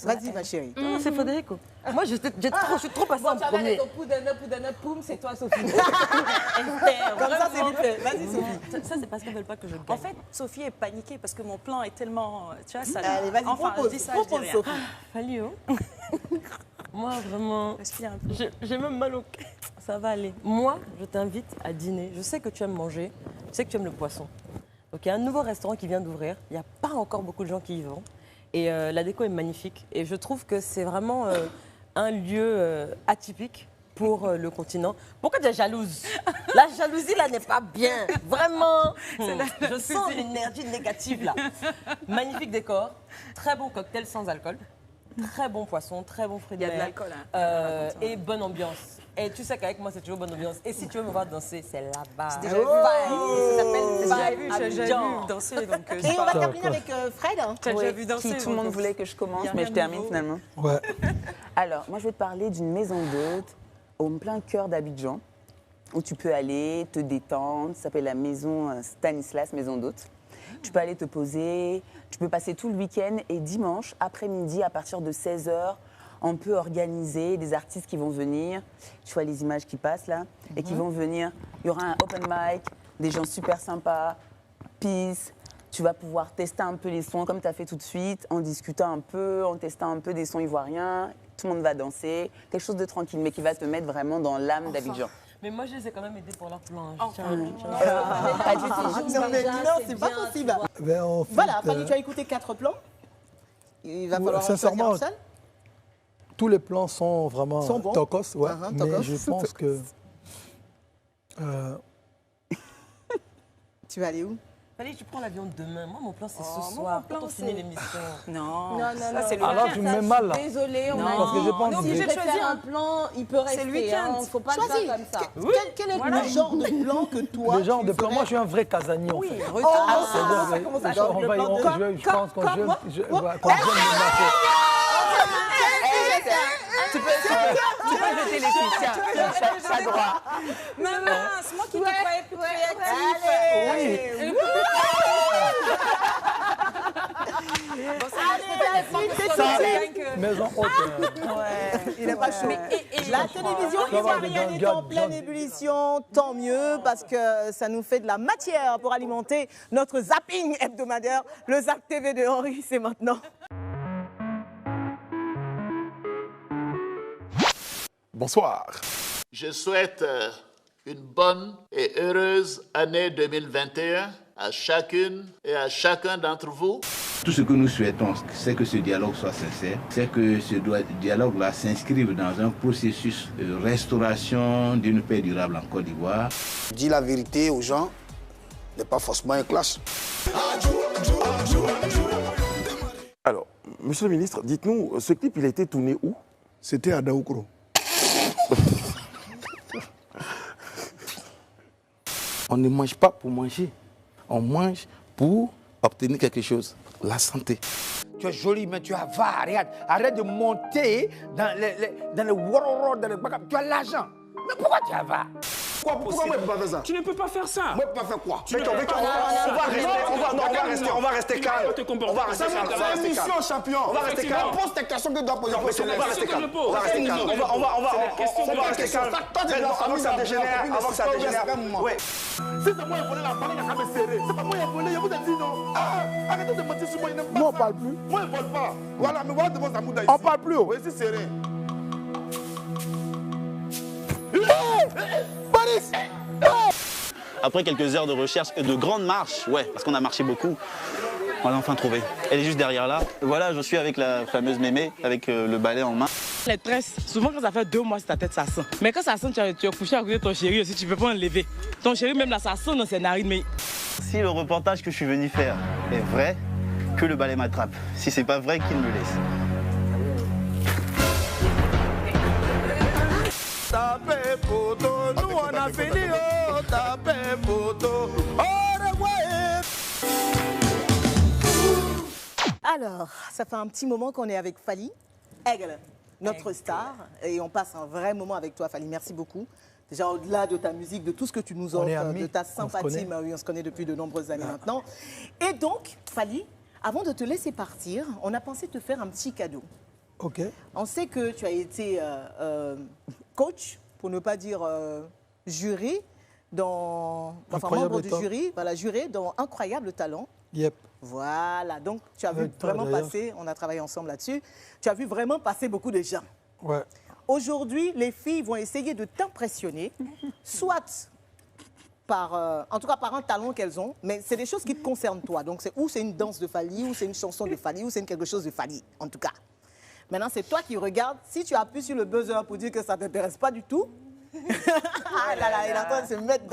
vas-y ma chérie. Non, c'est Federico. Moi, je suis trop passée en premier. Poudana, poum, c'est toi, Sophie. Comme ça, c'est vite fait. Vas-y, Sophie. Ça, c'est parce qu'ils ne veulent pas que je gagne. En fait, Sophie est paniquée parce que mon plan est tellement, tu vois, ça. Allez, vas-y, enfin, propose, je dis ça, propose, je dis rien. Sophie. Fallu, hein. Moi, vraiment, Respire un peu. j'ai même mal au cœur. Ça va aller. Moi, je t'invite à dîner. Je sais que tu aimes manger. Je sais que tu aimes le poisson. Donc, il y a un nouveau restaurant qui vient d'ouvrir. Il n'y a pas encore beaucoup de gens qui y vont. Et la déco est magnifique. Et je trouve que c'est vraiment un lieu atypique pour le continent. Pourquoi tu es jalouse? La jalousie, là, n'est pas bien. Vraiment. Je sens une énergie négative, là. Magnifique décor. Très bon cocktail sans alcool. Très bon poisson, très bon fruit de Il y a de mer. l'alcool, hein. Et bonne ambiance. Et tu sais qu'avec moi, c'est toujours bonne ambiance. Et si tu veux me voir danser, c'est là-bas. C'est déjà vu. Ça s'appelle Vibe j'ai déjà Abidjan. vu danser, donc Et on va terminer avec Fred. t'as déjà Oui, vu danser. qui tout le monde voulait que je commence, mais je termine finalement. Ouais. Alors, moi, je vais te parler d'une maison d'hôtes au plein cœur d'Abidjan, où tu peux aller te détendre. Ça s'appelle la maison Stanislas, maison d'hôtes. Tu peux aller te poser, tu peux passer tout le week-end et dimanche après-midi, à partir de 16h, on peut organiser des artistes qui vont venir. Tu vois les images qui passent là et qui vont venir. Il y aura un open mic, des gens super sympas, peace. Tu vas pouvoir tester un peu les sons comme tu as fait tout de suite, en discutant un peu, en testant un peu des sons ivoiriens. Tout le monde va danser, quelque chose de tranquille, mais qui va te mettre vraiment dans l'âme d'Abidjan. Mais moi, je les ai quand même aidés pour leur plan. Non, mais non, c'est pas possible. Ben, en fait, Voilà, Fanny, tu as écouté 4 plans. Il va falloir en choisir sincèrement, un seul. tous les plans sont vraiment Sont bons. tocos, ouais, mais tocos. je pense que Tu vas aller où? Fallait que tu prends l'avion demain. Moi, mon plan, c'est ce mon soir. plan, Quand on finit l'émission. Non, Non, ça c'est le alors week-end. tu me mets mal là. Désolée, on Non. a Parce que je pense on est que obligé de faire choisir un plan, il peut rester. le week-end. Faut pas le Choisis. faire comme ça. Quel est le genre de plan que toi le genre tu de plan, ferais? moi je suis un vrai casanier en Oui, fait. regarde. ça commence à changer. Le plan de- Je pense qu'on j'aime me marcher. Tu peux jeter les filles, tiens, ça droit. Maman, c'est moi qui te croyais plus créatif. Allez, Bon, ça Maison haute. il n'est pas chaud. La télévision Ça va, ivoirienne est Jean- en pleine ébullition, tant mieux, parce que ça nous fait de la matière pour alimenter notre zapping hebdomadaire. Le Zap TV de Henri, c'est maintenant. Bonsoir. Je souhaite une bonne et heureuse année 2021 à chacune et à chacun d'entre vous. Tout ce que nous souhaitons, c'est que ce dialogue soit sincère, c'est que ce dialogue-là s'inscrive dans un processus de restauration d'une paix durable en Côte d'Ivoire. Dire la vérité aux gens n'est pas forcément un clash. Alors, monsieur le ministre, dites-nous, ce clip, il a été tourné où? C'était à Daoukro. On ne mange pas pour manger. On mange pour obtenir quelque chose. La santé. Tu es jolie, mais tu as va, regarde. Arrête de monter dans le wororo, dans le bagage. Tu as l'argent. Mais pourquoi tu as va? Pourquoi moi je peux pas faire ça? Tu ne peux pas faire ça. Moi je peux pas faire quoi? On va rester calme. On va rester calme. C'est une mission, champion. On va rester calme. Pose tes questions que tu dois poser. On va rester calme. On va rester calme. On va rester calme. Avant que ça dégénère. Avant que ça dégénère. Oui. C'est pas moi qui ai volé la banque, il a qu'à me serrer. C'est pas moi qui ai volé, je vous ai dit non. Arrêtez de mentir sur moi, il n'aime pas. Moi on parle plus. Moi, il ne vole pas. Voilà, mais voilà devant Zamouda ici. On parle plus. Oui, c'est serré. Après quelques heures de recherche et de grandes marches, ouais, parce qu'on a marché beaucoup, on l'a enfin trouvée. Elle est juste derrière là. Voilà, je suis avec la fameuse mémé, avec le balai en main. Les tresses, souvent quand ça fait 2 mois sur ta tête, ça sent. Mais quand ça sent, tu es couché à côté de ton chéri aussi, tu peux pas enlever. Ton chéri, même là, ça sent dans ses narines. Mais... Si le reportage que je suis venu faire est vrai, que le balai m'attrape. Si c'est pas vrai, qu'il me laisse. Tapez photo, nous on a fini, oh, tapez photo, au revoir. Alors, ça fait un petit moment qu'on est avec Fally Aigle, notre star, et on passe un vrai moment avec toi, Fally. Merci beaucoup. Déjà, au-delà de ta musique, de tout ce que tu nous offres, de ta sympathie, oui, on se connaît depuis de nombreuses années maintenant. Et donc, Fally, avant de te laisser partir, on a pensé te faire un petit cadeau. Ok. On sait que tu as été coach, pour ne pas dire jury, membre du jury, voilà, juré dans Incroyable Talent. Yep. Voilà, donc tu as vu vraiment passer, on a travaillé ensemble là-dessus, tu as vu vraiment passer beaucoup de gens. Ouais. Aujourd'hui, les filles vont essayer de t'impressionner, soit par, en tout cas par un talent qu'elles ont, mais c'est des choses qui te concernent toi. Donc c'est une danse de Fally, ou c'est une chanson de Fally, ou c'est quelque chose de Fally, en tout cas. Maintenant, c'est toi qui regardes. Si tu appuies sur le buzzer pour dire que ça ne t'intéresse pas du tout, ah là là, il est en train de se mettre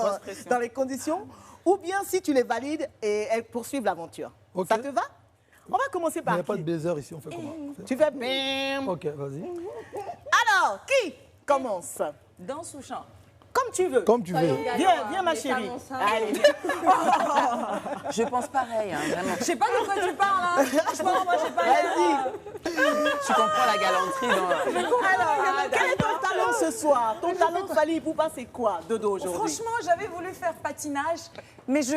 dans les conditions. Ou bien si tu les valides et elles poursuivent l'aventure. Okay. Ça te va? On va commencer par. Il n'y a pas de buzzer ici, on fait comment? Tu fais bim. Ok, vas-y. Alors, qui commence? Danse ou chant? Comme tu veux. Comme tu veux. Viens, ma chérie. Allez, Je pense pareil, hein, vraiment. Je sais pas de quoi tu parles, hein. Franchement, moi, j'ai pas. Vas-y. Tu comprends la galanterie dans... Alors, quel est ton talent ce soir? Ton talent Fally Ipupa, c'est quoi, Dodo, aujourd'hui? Franchement, j'avais voulu faire patinage, mais je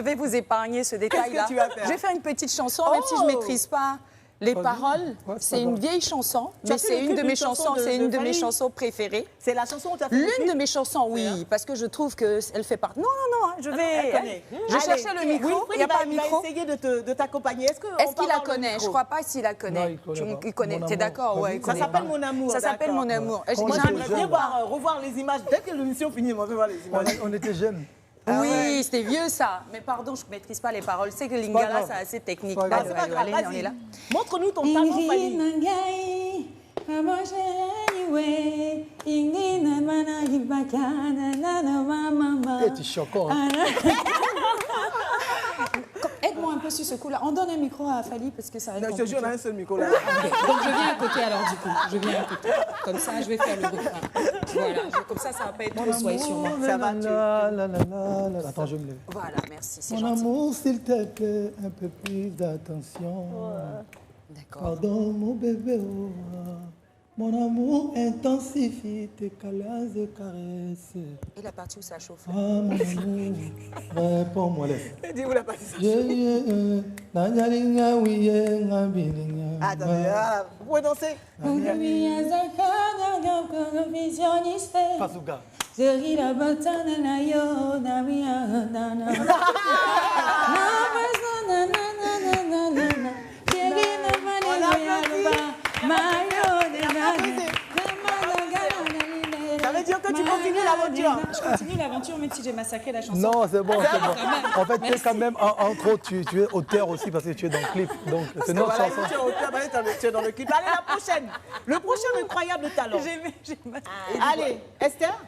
vais vous épargner ce détail-là. Qu'est-ce que tu vas faire? Je vais faire une petite chanson, même si je ne maîtrise pas les paroles. Ouais, c'est une vieille chanson, mais c'est une de mes chansons, c'est une de mes chansons préférées. C'est la chanson où tu as fait l'une de mes chansons, oui, parce que je trouve qu'elle fait partie. Non, je vais. Je cherchais le micro, il n'y a pas de micro. Il va essayer de t'accompagner. Est-ce qu'il la connaît? Je ne crois pas s'il la connaît. Il connaît. T'es d'accord? Ouais. Ça s'appelle Mon Amour. Ça s'appelle Mon Amour. J'aimerais bien revoir les images. Dès que l'émission finit, on va voir les images. On était jeunes. Oui, c'était vieux ça. Mais pardon, je ne maîtrise pas les paroles. C'est que Lingala, c'est assez technique. C'est pas grave, vas-y. Montre-nous ton talent, Fally. Tu choquant. Aide-moi un peu sur ce coup-là. On donne un micro à Fally parce que ça va être compliqué. Je te jure, on a un seul micro là. Okay. Donc je viens à côté alors du coup. Je viens à côté. Comme ça, je vais faire le refrain. Voilà. Comme ça va pas être trop soyez sur moi. Ça va, Attends, je me lève. Voilà, merci. C'est Mon gentil. amour, s'il te plaît, un peu plus d'attention. D'accord. Pardon, mon bébé. Mon amour intensifie tes câlins et caresses. Et la partie où ça chauffe. Ah, mon amour, réponds-moi, laisse. Dis-vous la partie ça chauffe. Vous pouvez danser. Pasuga. Ça veut dire que tu continues l'aventure. Je continue l'aventure même si j'ai massacré la chanson. Non, c'est bon, c'est bon. En fait, tu es quand même, entre autres, tu es auteur aussi parce que tu es dans le clip. Donc, c'est notre chanson. Tu es auteur, tu es dans le clip. Allez, la prochaine. Le prochain Incroyable Talent. Allez, Esther.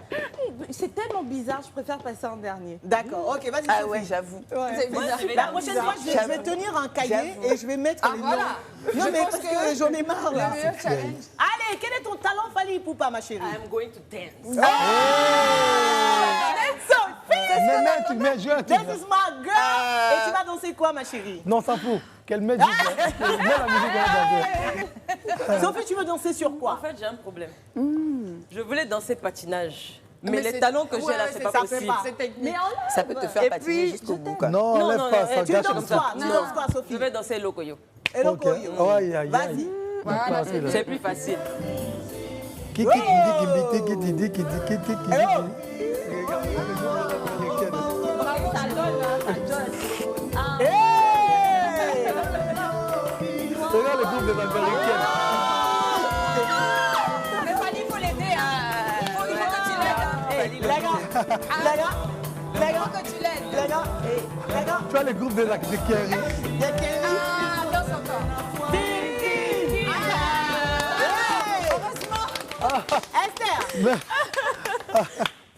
C'est tellement bizarre, je préfère passer en dernier. D'accord, ok, vas-y. Ah ouais, j'avoue. C'est bizarre. La prochaine fois, je vais tenir un cahier et je vais mettre les noms. Non, mais parce que j'en ai marre là. Allez, quel est ton talent, Fally Ipupa, ma chérie? I'm going to dance. Tu mets jouer un This is my girl. Et tu vas danser quoi, ma chérie? Non, s'en fout. Qu'elle mette juste mets la musique dans Sophie, tu veux danser sur quoi? En fait, j'ai un problème. Je voulais danser patinage. Mais les talons que j'ai là, c'est pas possible. Mais ça peut te faire patiner jusqu'au bout. Non, enlève pas, ça tu gâche danses quoi? Tu danses quoi, Sophie? Je vais danser Lokoyo. Et le coyo. Vas-y. Voilà, c'est plus facile. Regarde le groupe des Américaines. Mais Fally, il faut l'aider. Il faut que tu l'aides. Les gars, que tu l'aides. Tu vois le groupe de la Kerry. Danse encore. Esther.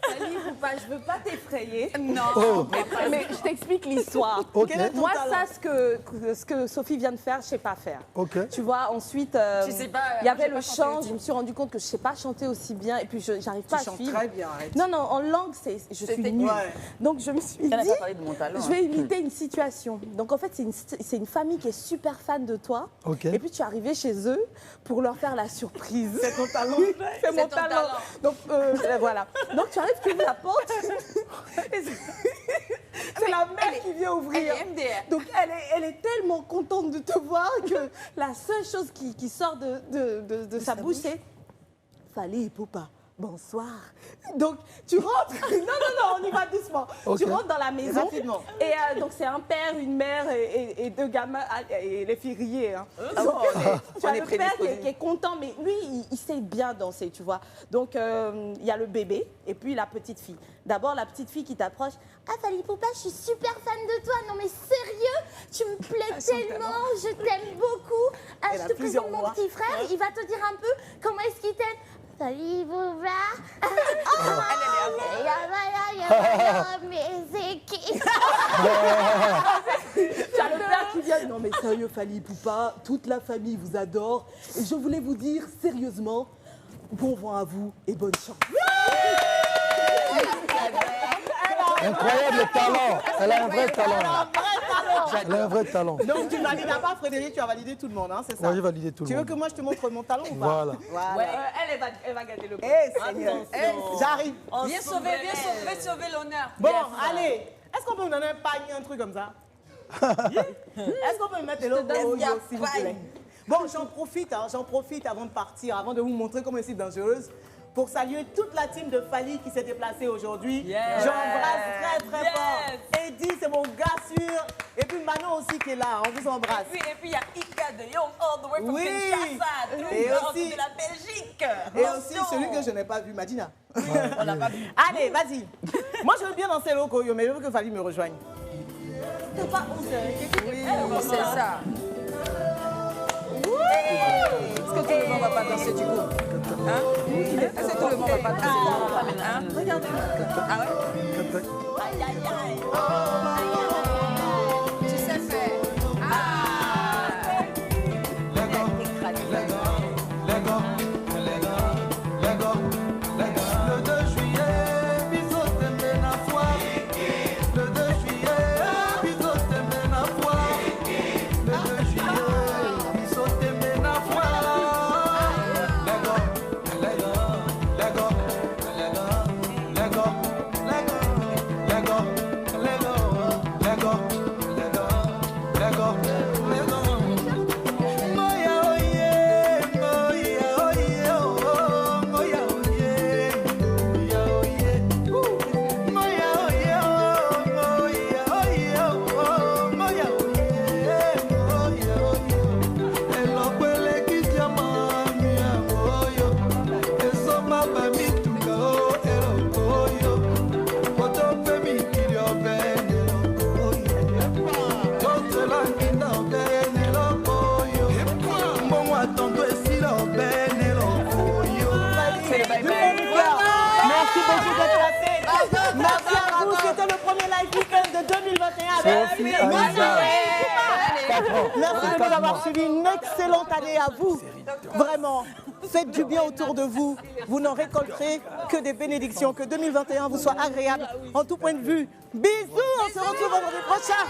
Fally Ipupa, je veux pas t'effrayer. Non. Oh. Mais je t'explique l'histoire. Ok. Quel est ton Moi, talent? ça, ce que Sophie vient de faire, je sais pas faire. Ok. Tu vois, ensuite, Tu sais pas, il y avait j'ai le pas chant. chanté. Je me suis rendu compte que je sais pas chanter aussi bien. Et puis, j'arrive pas à chantes suivre. très bien, arrête. Non, non, en langue, je suis nulle. Ouais. Donc, je me suis dit, Elle n'a pas parlé de mon talent. je vais imiter une situation. Donc, en fait, c'est une famille qui est super fan de toi. Ok. Et puis, tu es arrivé chez eux pour leur faire la surprise. C'est ton talent. C'est mon ton talent. talent. Donc, voilà. Donc, tu arrives, tu ouvres la porte. Et c'est la mère qui vient ouvrir. Elle est MDR. Donc, elle est tellement contente de te voir que la seule chose qui sort de sa bouche, c'est « Fallait Poupa, bonsoir ». Donc, tu rentres. Non, on y va doucement. Ok. Tu rentres dans la maison. Rapidement. Et donc, c'est un père, une mère et deux gamins. Et les filles riaient. Hein. Donc, tu as le père qui est content, mais lui, il sait bien danser, tu vois. Donc, il y a le bébé et puis la petite fille. D'abord, la petite fille qui t'approche. Ah, Fally Poupa, je suis super fan de toi. Non, mais sérieux, tu me plais tellement. Je t'aime beaucoup. Ah, Elle a je te plusieurs présente mon voix. petit frère. Il va te dire un peu comment est-ce qu'il t'aime. Fally Poupa. Mais c'est qui? Tu as le père qui vient. Non, mais sérieux, Fally Poupa, toute la famille vous adore. Et je voulais vous dire sérieusement, bon vent à vous et bonne chance. Incroyable talent. Elle a un vrai talent. Elle a un vrai talent. Donc tu valides pas Frédéric, tu as validé tout le monde, hein, c'est ça? Moi, j'ai validé tout Tu le veux monde. que moi je te montre mon talent ou pas? Voilà. Ouais, elle va gagner le prix. Eh Seigneur, j'arrive. Viens sauver l'honneur. Bon, allez, est-ce qu'on peut me donner un panier, un truc comme ça? Est-ce qu'on peut me mettre le logo s'il vous plaît? Bon, j'en profite avant de partir, avant de vous montrer comment je suis dangereuse, pour saluer toute la team de Fally qui s'est déplacée aujourd'hui. J'embrasse très fort. Eddie, c'est mon gars sûr. Et puis Manon aussi qui est là, on vous embrasse. Et puis il y a Ika de Young all the way from Oui. Kinshasa, Et nord aussi- de la Belgique. Et aussi celui que je n'ai pas vu, Madina. On l'a pas vu. Allez, vas-y. Moi, je veux bien danser le Koyo, mais je veux que Fally me rejoigne. T'as pas honte. Oui, c'est ça. Est-ce que tout le monde va pas danser du coup? Hein? Est-ce que tout le monde va pas danser? Hein? Regardez. Ah ouais? Aïe, aïe, aïe. Tu sais faire. Ah! Le 2 juillet, bisous t'aimer la foi. Le 2 juillet, bisous t'aimer la foi. Le 2 juillet, bisous t'aimer la foi. Merci beaucoup d'être passé. Merci à vous. C'était le premier live weekend de 2021 avec Sophie Merci Aïza. Merci de nous avoir suivi. Une excellente année à vous. Vraiment, faites du bien autour de vous. Vous n'en récolterez que des bénédictions. Que 2021 vous soit agréable en tout point de vue. Bisous, on se retrouve vendredi prochain.